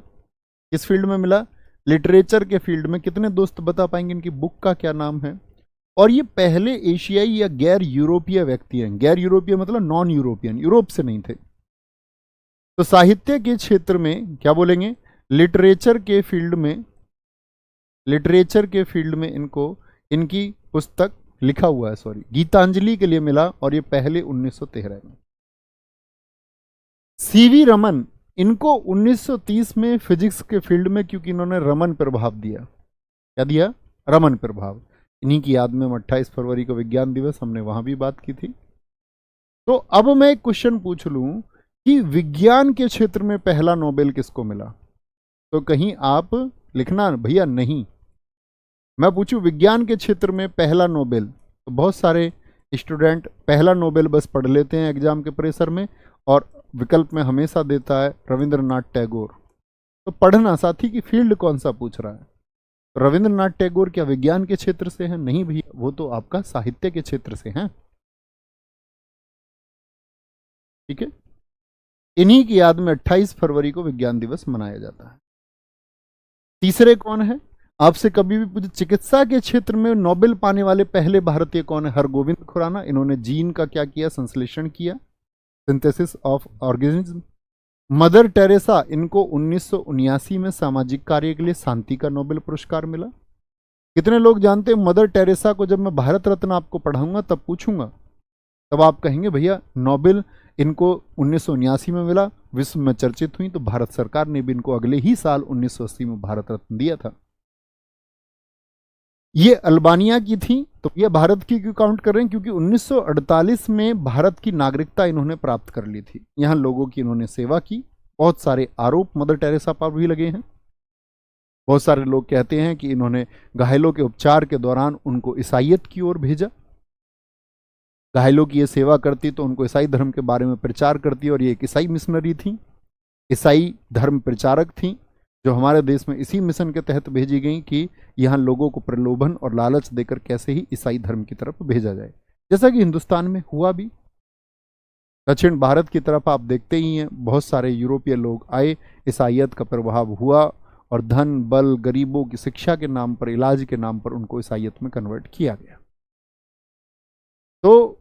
किस फील्ड में मिला, लिटरेचर के फील्ड में। कितने दोस्त बता पाएंगे इनकी बुक का क्या नाम है। और ये पहले एशियाई या गैर यूरोपीय व्यक्ति हैं। गैर यूरोपीय मतलब नॉन यूरोपियन, यूरोप से नहीं थे। तो साहित्य के क्षेत्र में क्या बोलेंगे, लिटरेचर के फील्ड में, लिटरेचर के फील्ड में इनको, इनकी पुस्तक लिखा हुआ है सॉरी, गीतांजलि के लिए मिला, और ये पहले 1913 में। सीवी रमन, इनको 1930 में फिजिक्स के फील्ड में, क्योंकि इन्होंने रमन प्रभाव दिया। क्या दिया, रमन प्रभाव। इन्हीं की याद में 28 फरवरी को विज्ञान दिवस, हमने वहां भी बात की थी। तो अब मैं एक क्वेश्चन पूछ लूं कि विज्ञान के क्षेत्र में पहला नोबेल किसको मिला, तो कहीं आप लिखना भैया नहीं। मैं पूछूं विज्ञान के क्षेत्र में पहला नोबेल, तो बहुत सारे स्टूडेंट पहला नोबेल बस पढ़ लेते हैं एग्जाम के प्रेशर में, और विकल्प में हमेशा देता है रविंद्रनाथ टैगोर। तो पढ़ना साथी की फील्ड कौन सा पूछ रहा है। तो रविंद्रनाथ टैगोर क्या विज्ञान के क्षेत्र से हैं, नहीं भैया, वो तो आपका साहित्य के क्षेत्र से हैं। ठीक है, इन्हीं की याद में 28 फरवरी को विज्ञान दिवस मनाया जाता है। तीसरे कौन है, आपसे कभी भी पूछे चिकित्सा के क्षेत्र में नोबेल पाने वाले पहले भारतीय कौन है, हरगोविंद खुराना। इन्होंने जीन का क्या किया, संश्लेषण किया, synthesis of organism. Mother Teresa, इनको 1979 में सामाजिक कार्य के लिए शांति का नोबेल पुरस्कार मिला। कितने लोग जानते हैं मदर टेरेसा को जब मैं भारत रत्न आपको पढ़ाऊंगा तब पूछूंगा, तब आप कहेंगे भैया नोबेल इनको 1979 में मिला, विश्व में चर्चित हुई, तो भारत सरकार ने भी इनको अगले ही साल 1980 में भारत रत्न दिया था। ये अल्बानिया की थी, तो ये भारत की क्यों काउंट कर रहे हैं, क्योंकि 1948 में भारत की नागरिकता इन्होंने प्राप्त कर ली थी। यहां लोगों की इन्होंने सेवा की। बहुत सारे आरोप मदर टेरेसा पर भी लगे हैं। बहुत सारे लोग कहते हैं कि इन्होंने घायलों के उपचार के दौरान उनको ईसाइयत की ओर भेजा। घायलों की ये सेवा करती तो उनको ईसाई धर्म के बारे में प्रचार करती, और ये एक ईसाई मिशनरी थी, ईसाई धर्म प्रचारक थी, जो हमारे देश में इसी मिशन के तहत भेजी गई कि यहाँ लोगों को प्रलोभन और लालच देकर कैसे ही ईसाई धर्म की तरफ भेजा जाए, जैसा कि हिंदुस्तान में हुआ भी। दक्षिण भारत की तरफ आप देखते ही हैं, बहुत सारे यूरोपीय लोग आए, ईसाइयत का प्रभाव हुआ, और धन बल गरीबों की शिक्षा के नाम पर, इलाज के नाम पर उनको ईसाइयत में कन्वर्ट किया गया। तो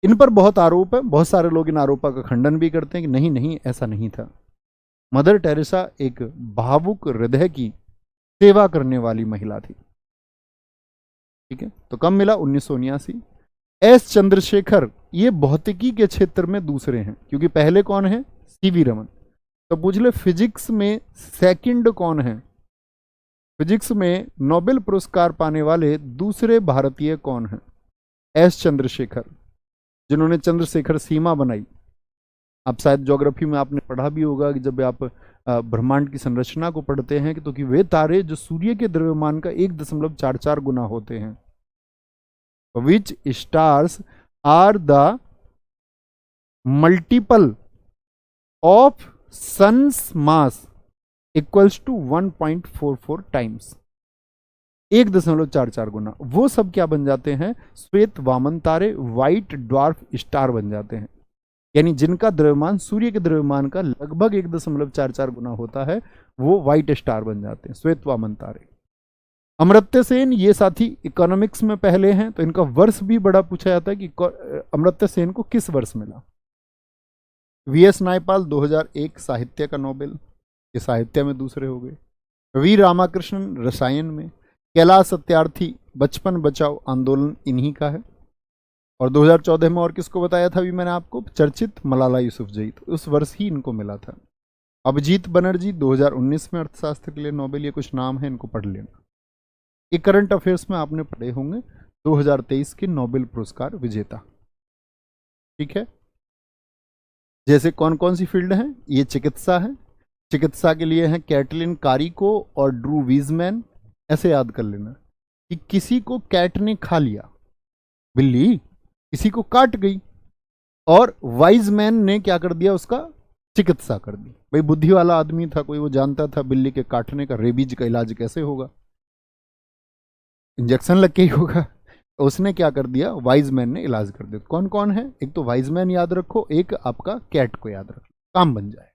इन पर बहुत आरोप है। बहुत सारे लोग इन आरोपों का खंडन भी करते हैं कि नहीं नहीं ऐसा नहीं था। मदर टेरेसा एक भावुक हृदय की सेवा करने वाली महिला थी। ठीक है, तो कब मिला, 1979। एस चंद्रशेखर, ये भौतिकी के क्षेत्र में दूसरे हैं, क्योंकि पहले कौन है, सीवी रमन। तो पूछ ले फिजिक्स में सेकंड कौन है, फिजिक्स में नोबेल पुरस्कार पाने वाले दूसरे भारतीय कौन हैं, एस चंद्रशेखर, जिन्होंने चंद्रशेखर सीमा बनाई। आप शायद ज्योग्राफी में आपने पढ़ा भी होगा कि जब आप ब्रह्मांड की संरचना को पढ़ते हैं तो कि वे तारे जो सूर्य के द्रव्यमान का 1.44 गुना होते हैं, which stars are the multiple of sun's mass equals to 1.44 times, 1.44 गुना। वो सब क्या बन जाते हैं, श्वेत वामन तारे, व्हाइट ड्वार्फ स्टार बन जाते हैं। यानी जिनका द्रव्यमान सूर्य के द्रव्यमान का लगभग 1.44 गुना होता है, वो व्हाइट स्टार बन जाते हैं, श्वेत वामन तारे। अमर्त्य सेन, ये साथी इकोनॉमिक्स में पहले हैं, तो इनका वर्ष भी बड़ा पूछा जाता है कि अमर्त्य सेन को किस वर्ष मिला। वीएस नायपाल 2001 साहित्य का नोबेल, ये साहित्य में दूसरे हो गए। वी रामाकृष्णन रसायन में। कैलाश सत्यार्थी बचपन बचाओ आंदोलन इन्हीं का है। और 2014 में और किसको बताया था अभी मैंने आपको, चर्चित मलाला यूसुफजई, तो उस वर्ष ही इनको मिला था। अभिजीत बनर्जी 2019 में अर्थशास्त्र के लिए नोबेल, ये कुछ नाम है, इनको पढ़ लेना। ये करंट अफेयर्स में आपने पढ़े होंगे, 2023 के नोबेल पुरस्कार विजेता। ठीक है, जैसे कौन कौन सी फील्ड है, ये चिकित्सा है, चिकित्सा के लिए हैं कैटलिन कारिको और ड्रू वीजमैन, ऐसे याद कर लेना। कि किसी को कैट ने खा लिया, बिल्ली किसी को काट गई, और वाइज मैन ने क्या कर दिया, उसका चिकित्सा कर दी। भाई बुद्धि वाला आदमी था कोई, वो जानता था बिल्ली के काटने का, रेबीज का इलाज कैसे होगा, इंजेक्शन लग के ही होगा। तो उसने क्या कर दिया, वाइज मैन ने इलाज कर दिया। कौन कौन है, एक तो वाइज मैन याद रखो, एक आपका कैट को याद रखो, काम बन जाए।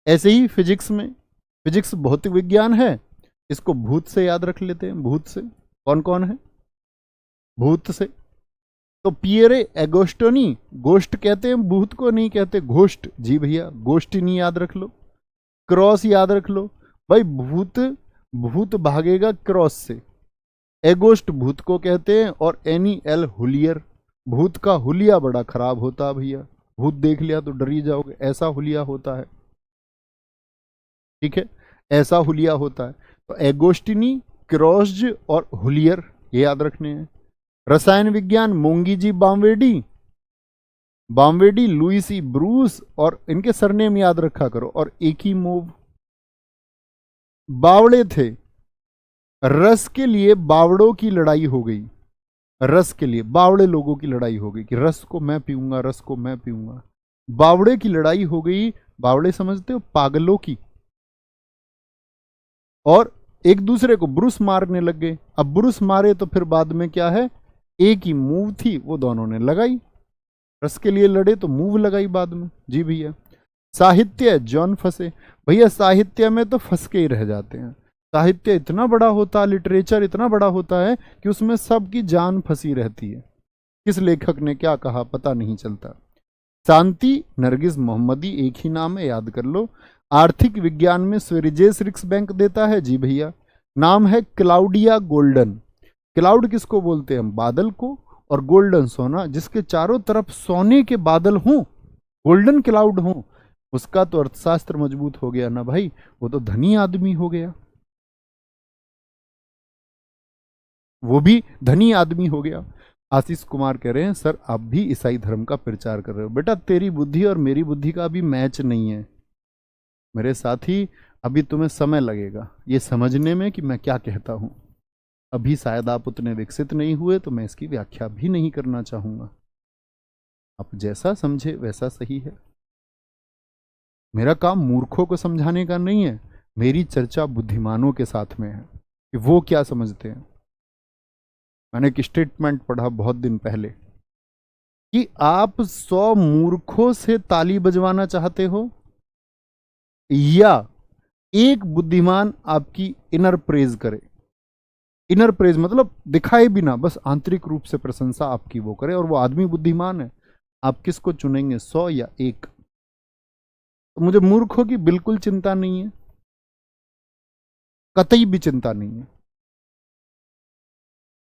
ऐसे ही फिजिक्स में, फिजिक्स भौतिक विज्ञान है, इसको भूत से याद रख लेते हैं। भूत से कौन कौन है, भूत से तो पियरे एगोस्टोनी, गोष्ट कहते हैं, भूत को नहीं कहते घोष्ट। जी भैया, गोष्टिनी याद रख लो, क्रॉस याद रख लो। भाई भूत, भूत भागेगा क्रॉस से। एगोस्ट भूत को कहते हैं, और एनी एल हुलियर, भूत का हुलिया बड़ा खराब होता है भैया, भूत देख लिया तो डर ही जाओगे, ऐसा हुलिया होता है, ठीक है, ऐसा हुलिया होता है। तो एगोस्टिनी, क्रॉस्ड और हुलियर ये याद रखने हैं। रसायन विज्ञान मोंगी जी बामवेडी, बामवेडी लुइसी ब्रूस, और इनके सरनेम याद रखा करो, और एकीमोव। बावड़े थे, रस के लिए बावड़ों की लड़ाई हो गई, रस के लिए बावड़े लोगों की लड़ाई हो गई कि रस को मैं पीऊंगा, रस को मैं पीऊंगा, बावड़े की लड़ाई हो गई। बावड़े समझते हो, पागलों की, और एक दूसरे को ब्रुस मारने लग गए। अब ब्रुस मारे तो फिर बाद में क्या है, एक ही मूव थी वो दोनों ने लगाई, रस के लिए लड़े तो मूव लगाई बाद में। जी भैया। साहित्य, जॉन फंसे, भैया साहित्य में तो फंस के ही रह जाते हैं। साहित्य इतना बड़ा होता है, लिटरेचर इतना बड़ा होता है कि उसमें सबकी जान फंसी रहती है, किस लेखक ने क्या कहा पता नहीं चलता। शांति नरगिस मोहम्मदी, एक ही नाम है, याद कर लो। आर्थिक विज्ञान में स्वेरिजेस रिक्स बैंक देता है। जी भैया। नाम है क्लाउडिया गोल्डन। क्लाउड किसको बोलते हैं, बादल को, और गोल्डन सोना, जिसके चारों तरफ सोने के बादल हों, गोल्डन क्लाउड हों, उसका तो अर्थशास्त्र मजबूत हो गया ना भाई, वो तो धनी आदमी हो गया, वो भी धनी आदमी हो गया। आशीष कुमार कह रहे हैं सर आप भी ईसाई धर्म का प्रचार कर रहे हो। बेटा तेरी बुद्धि और मेरी बुद्धि का अभी मैच नहीं है मेरे साथी, अभी तुम्हें समय लगेगा ये समझने में कि मैं क्या कहता हूं। अभी शायद आप उतने विकसित नहीं हुए, तो मैं इसकी व्याख्या भी नहीं करना चाहूंगा। आप जैसा समझे वैसा सही है। मेरा काम मूर्खों को समझाने का नहीं है, मेरी चर्चा बुद्धिमानों के साथ में है कि वो क्या समझते हैं। मैंने एक स्टेटमेंट पढ़ा बहुत दिन पहले कि आप 100 मूर्खों से ताली बजवाना चाहते हो, या एक बुद्धिमान आपकी इनर प्रेज करे। इनर प्रेज मतलब दिखाए बिना, बस आंतरिक रूप से प्रशंसा आपकी वो करे, और वो आदमी बुद्धिमान है। आप किसको चुनेंगे, 100 या 1? तो मुझे मूर्खों की बिल्कुल चिंता नहीं है, कतई भी चिंता नहीं है,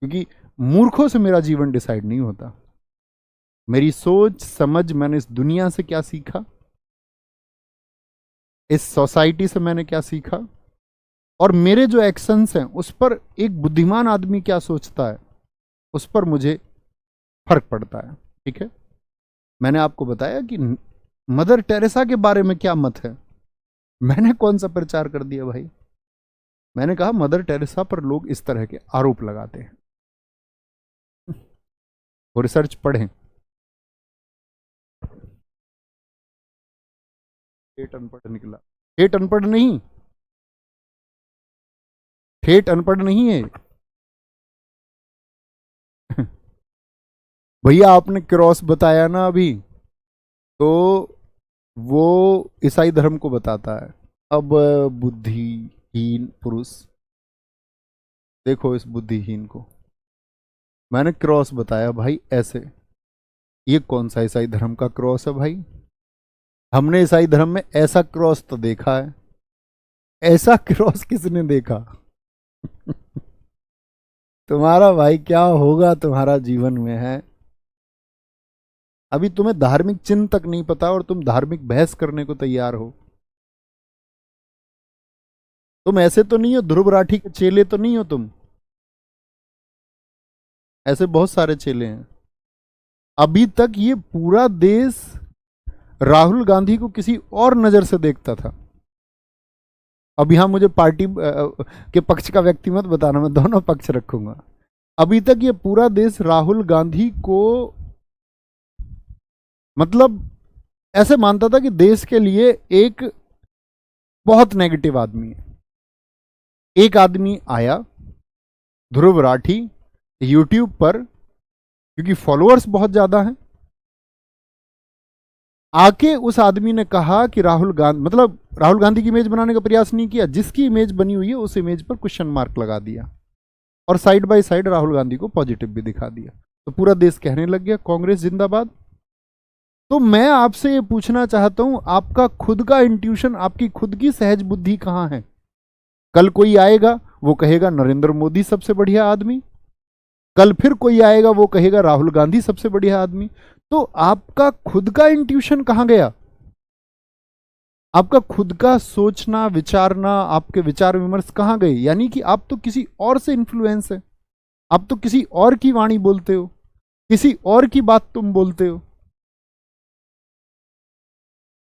क्योंकि मूर्खों से मेरा जीवन डिसाइड नहीं होता। मेरी सोच समझ, मैंने इस दुनिया से क्या सीखा, इस सोसाइटी से मैंने क्या सीखा, और मेरे जो एक्शंस हैं उस पर एक बुद्धिमान आदमी क्या सोचता है, उस पर मुझे फर्क पड़ता है। ठीक है। मैंने आपको बताया कि मदर टेरेसा के बारे में क्या मत है। मैंने कौन सा प्रचार कर दिया भाई। मैंने कहा मदर टेरेसा पर लोग इस तरह के आरोप लगाते हैं, वो रिसर्च पढ़ें। ठेठ अनपढ़ निकला, ठेठ अनपढ़ नहीं, ठेठ अनपढ़ नहीं है। भैया आपने क्रॉस बताया ना अभी, तो वो ईसाई धर्म को बताता है। अब बुद्धिहीन पुरुष, देखो इस बुद्धिहीन को, मैंने क्रॉस बताया भाई ऐसे। ये कौन सा ईसाई धर्म का क्रॉस है भाई? हमने ईसाई धर्म में ऐसा क्रॉस तो देखा है, ऐसा क्रॉस किसने देखा? तुम्हारा भाई क्या होगा तुम्हारा जीवन में है। अभी तुम्हें धार्मिक चिन्ह तक नहीं पता और तुम धार्मिक बहस करने को तैयार हो। तुम ऐसे तो नहीं हो, ध्रुव राठी के चेले तो नहीं हो तुम। ऐसे बहुत सारे चेले हैं। अभी तक ये पूरा देश राहुल गांधी को किसी और नजर से देखता था, अब यहां मुझे पार्टी के पक्ष का व्यक्ति मत बताना, मैं दोनों पक्ष रखूंगा। अभी तक ये पूरा देश राहुल गांधी को मतलब ऐसे मानता था कि देश के लिए एक बहुत नेगेटिव आदमी है। एक आदमी आया, ध्रुव राठी, यूट्यूब पर, क्योंकि फॉलोअर्स बहुत ज्यादा हैं, आके उस आदमी ने कहा कि राहुल गांधी की इमेज बनाने का प्रयास नहीं किया, जिसकी इमेज बनी हुई है उस इमेज पर क्वेश्चन मार्क लगा दिया और side by side Rahul Gandhi को पॉजिटिव भी दिखा दिया। तो पूरा देश कहने लग गया कांग्रेस जिंदाबाद। तो मैं आपसे ये पूछना चाहता हूं, आपका खुद का इंट्यूशन, आपकी खुद की सहज बुद्धि कहां है? कल कोई आएगा वो कहेगा नरेंद्र मोदी सबसे बढ़िया आदमी, कल फिर कोई आएगा वो कहेगा राहुल गांधी सबसे बढ़िया आदमी। तो आपका खुद का इंट्यूशन कहां गया? आपका खुद का सोचना विचारना, आपके विचार विमर्श कहां गए? यानी कि आप तो किसी और से इन्फ्लुएंस है, आप तो किसी और की वाणी बोलते हो, किसी और की बात तुम बोलते हो।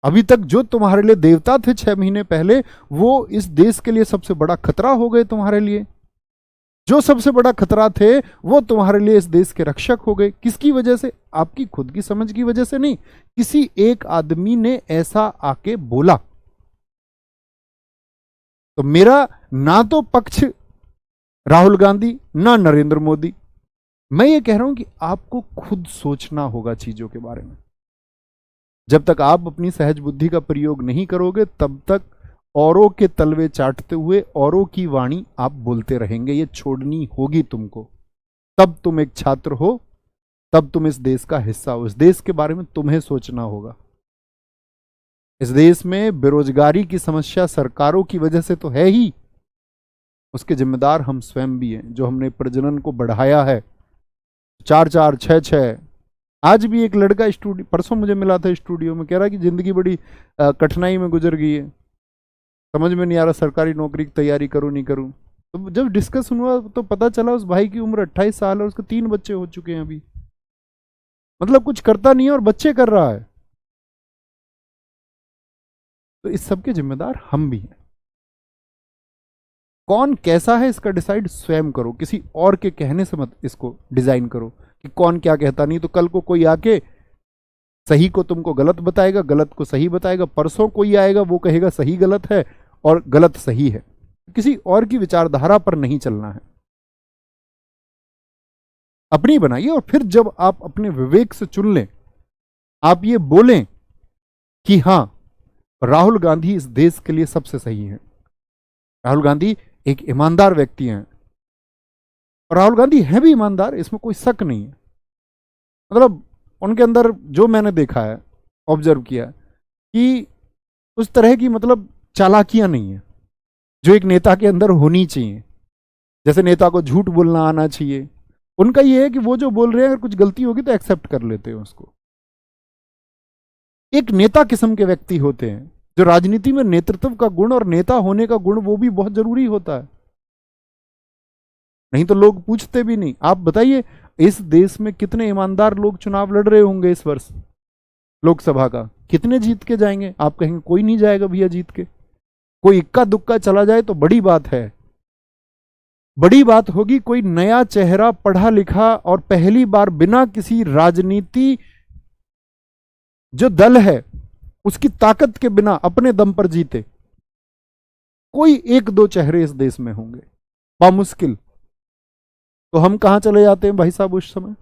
अभी तक जो तुम्हारे लिए देवता थे 6 महीने पहले, वो इस देश के लिए सबसे बड़ा खतरा हो गए तुम्हारे लिए। जो सबसे बड़ा खतरा थे वो तुम्हारे लिए इस देश के रक्षक हो गए। किसकी वजह से? आपकी खुद की समझ की वजह से नहीं, किसी एक आदमी ने ऐसा आके बोला। तो मेरा ना तो पक्ष राहुल गांधी ना नरेंद्र मोदी, मैं ये कह रहा हूं कि आपको खुद सोचना होगा चीजों के बारे में। जब तक आप अपनी सहज बुद्धि का प्रयोग नहीं करोगे तब तक औरों के तलवे चाटते हुए औरों की वाणी आप बोलते रहेंगे। ये छोड़नी होगी तुमको। तब तुम एक छात्र हो, तब तुम इस देश का हिस्सा हो। इस देश के बारे में तुम्हें सोचना होगा। इस देश में बेरोजगारी की समस्या सरकारों की वजह से तो है ही, उसके जिम्मेदार हम स्वयं भी हैं, जो हमने प्रजनन को बढ़ाया है 4-4, 6-6। आज भी एक लड़का स्टूडियो, परसों मुझे मिला था स्टूडियो में, कह रहा कि जिंदगी बड़ी कठिनाई में गुजर गई है, समझ में नहीं आ रहा सरकारी नौकरी की तैयारी करूं नहीं करूं। तो जब डिस्कस हुआ तो पता चला उस भाई की उम्र 28 साल है, उसके 3 बच्चे हो चुके हैं अभी। मतलब कुछ करता नहीं है और बच्चे कर रहा है। तो इस सब के जिम्मेदार हम भी हैं। कौन कैसा है इसका डिसाइड स्वयं करो, किसी और के कहने से मत इसको डिजाइन करो कि कौन क्या कहता। नहीं तो कल को कोई आके सही को तुमको गलत बताएगा, गलत को सही बताएगा। परसों कोई आएगा वो कहेगा सही गलत है और गलत सही है। किसी और की विचारधारा पर नहीं चलना है, अपनी बनाइए। और फिर जब आप अपने विवेक से चुन लें, आप ये बोलें कि हां राहुल गांधी इस देश के लिए सबसे सही है, राहुल गांधी एक ईमानदार व्यक्ति हैं, और राहुल गांधी है भी ईमानदार, इसमें कोई शक नहीं है। मतलब उनके अंदर जो मैंने देखा है, ऑब्जर्व किया है, कि उस तरह की मतलब चालाकियां नहीं है जो एक नेता के अंदर होनी चाहिए। जैसे नेता को झूठ बोलना आना चाहिए, उनका ये है कि वो जो बोल रहे हैं अगर कुछ गलती होगी तो एक्सेप्ट कर लेते हैं उसको। एक नेता किस्म के व्यक्ति होते हैं जो राजनीति में नेतृत्व का गुण और नेता होने का गुण वो भी बहुत जरूरी होता है, नहीं तो लोग पूछते भी नहीं। आप बताइए इस देश में कितने ईमानदार लोग चुनाव लड़ रहे होंगे इस वर्ष लोकसभा का, कितने जीत के जाएंगे? आप कहेंगे कोई नहीं जाएगा भैया जीत के। कोई इक्का दुक्का चला जाए तो बड़ी बात है, बड़ी बात होगी कोई नया चेहरा पढ़ा लिखा और पहली बार बिना किसी राजनीति जो दल है उसकी ताकत के बिना अपने दम पर जीते। कोई 1-2 चेहरे इस देश में होंगे बामुश्किल। तो हम कहां चले जाते हैं भाई साहब उस समय?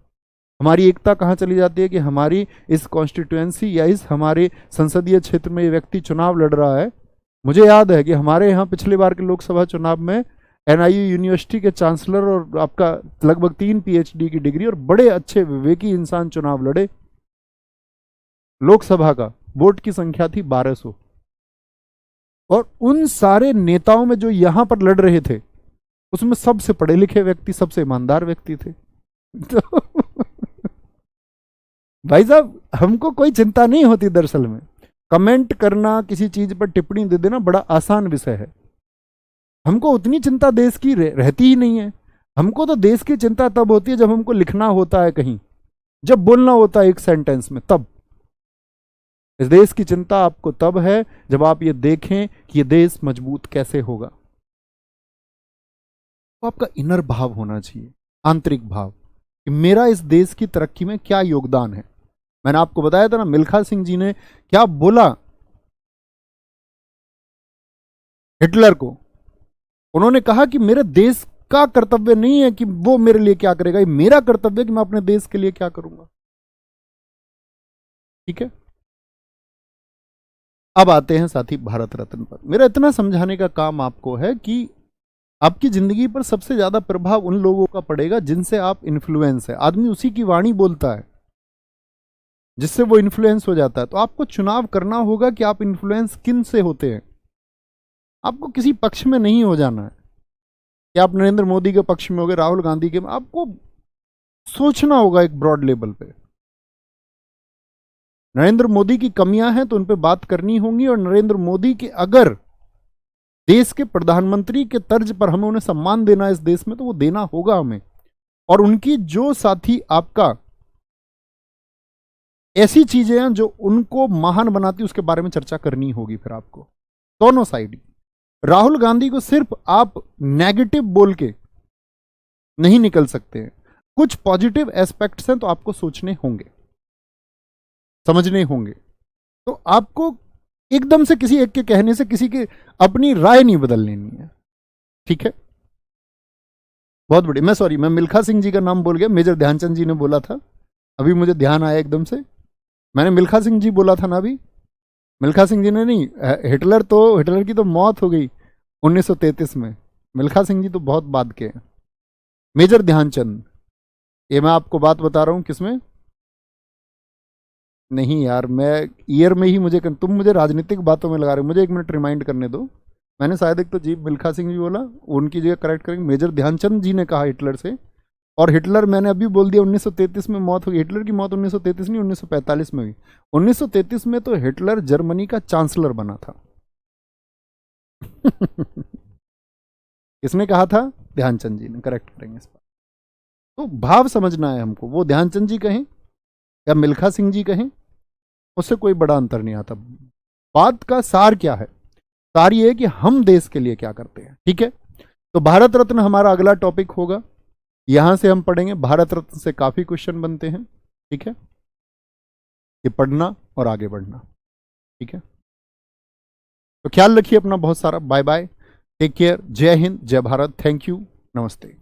हमारी एकता कहां चली जाती है कि हमारी इस कॉन्स्टिट्यूएंसी या इस हमारे संसदीय क्षेत्र में ये व्यक्ति चुनाव लड़ रहा है। मुझे याद है कि हमारे यहाँ पिछले बार के लोकसभा चुनाव में NIU यूनिवर्सिटी के चांसलर और आपका लगभग 3 PhD की डिग्री और बड़े अच्छे विवेकी इंसान चुनाव लड़े। लोकसभा का वोट की संख्या थी 1200, और उन सारे नेताओं में जो यहां पर लड़ रहे थे उसमें सबसे पढ़े लिखे व्यक्ति, सबसे ईमानदार व्यक्ति थे। तो भाई साहब हमको कोई चिंता नहीं होती दरअसल में। कमेंट करना, किसी चीज पर टिप्पणी दे देना बड़ा आसान विषय है। हमको उतनी चिंता देश की रहती ही नहीं है। हमको तो देश की चिंता तब होती है जब हमको लिखना होता है कहीं, जब बोलना होता है एक सेंटेंस में, तब इस देश की चिंता आपको तब है जब आप ये देखें कि ये देश मजबूत कैसे होगा। तो आपका इनर भाव होना चाहिए, आंतरिक भाव, कि मेरा इस देश की तरक्की में क्या योगदान है। मैंने आपको बताया था ना, मिल्खा सिंह जी ने क्या बोला हिटलर को। उन्होंने कहा कि मेरे देश का कर्तव्य नहीं है कि वो मेरे लिए क्या करेगा, ये मेरा कर्तव्य है कि मैं अपने देश के लिए क्या करूंगा। ठीक है, अब आते हैं साथी भारत रत्न पर। मेरा इतना समझाने का काम आपको है कि आपकी जिंदगी पर सबसे ज्यादा प्रभाव उन लोगों का पड़ेगा जिनसे आप इन्फ्लुएंस है। आदमी उसी की वाणी बोलता है जिससे वो इन्फ्लुएंस हो जाता है। तो आपको चुनाव करना होगा कि आप इन्फ्लुएंस किन से होते हैं। आपको किसी पक्ष में नहीं हो जाना है कि आप नरेंद्र मोदी के पक्ष में हो गए, राहुल गांधी के। आपको सोचना होगा एक ब्रॉड लेवल पे। नरेंद्र मोदी की कमियां हैं तो उन पे बात करनी होंगी, और नरेंद्र मोदी के अगर देश के प्रधानमंत्री के तर्ज पर हमें उन्हें सम्मान देना है इस देश में, तो वो देना होगा हमें। और उनकी जो साथी आपका ऐसी चीजें हैं जो उनको महान बनाती, उसके बारे में चर्चा करनी होगी फिर आपको, दोनों साइड। राहुल गांधी को सिर्फ आप नेगेटिव बोल के नहीं निकल सकते हैं। कुछ पॉजिटिव एस्पेक्ट्स हैं तो आपको सोचने होंगे, समझने होंगे। तो आपको एकदम से किसी एक के कहने से किसी की अपनी राय नहीं बदल लेनी है। ठीक है, बहुत बढ़िया। मैं मिल्खा सिंह जी का नाम बोल गया, मेजर ध्यानचंद जी ने बोला था, अभी मुझे ध्यान आया एकदम से। मैंने मिल्खा सिंह जी बोला था ना अभी, मिल्खा सिंह जी ने नहीं। हिटलर की तो मौत हो गई 1933 में। मिल्खा सिंह जी तो बहुत बाद के हैं। मेजर ध्यानचंद, ये मैं आपको बात बता रहा हूं किसमें नहीं यार, मैं ईयर में ही तुम मुझे राजनीतिक बातों में लगा रहे हो। मुझे एक मिनट रिमाइंड करने दो। मैंने शायद एक तो जी मिल्खा सिंह जी बोला, उनकी जगह करेक्ट करेंगे, मेजर ध्यानचंद जी ने कहा हिटलर से। और हिटलर मैंने अभी बोल दिया 1933 में मौत हुई। हिटलर की मौत 1933 नहीं, 1945 में हुई। 1933 में तो हिटलर जर्मनी का चांसलर बना था। किसने कहा था? ध्यानचंद जी ने। करेक्ट करेंगे इस बात। तो भाव समझना है हमको, वो ध्यानचंद जी कहें या मिल्खा सिंह जी कहें, उससे कोई बड़ा अंतर नहीं आता। बात का सार क्या है? सार ये है कि हम देश के लिए क्या करते हैं। ठीक है, तो भारत रत्न हमारा अगला टॉपिक होगा। यहां से हम पढ़ेंगे, भारत रत्न से काफी क्वेश्चन बनते हैं। ठीक है, ये पढ़ना और आगे बढ़ना। ठीक है, तो ख्याल रखिए अपना बहुत सारा। बाय बाय, टेक केयर, जय हिंद, जय भारत, थैंक यू, नमस्ते।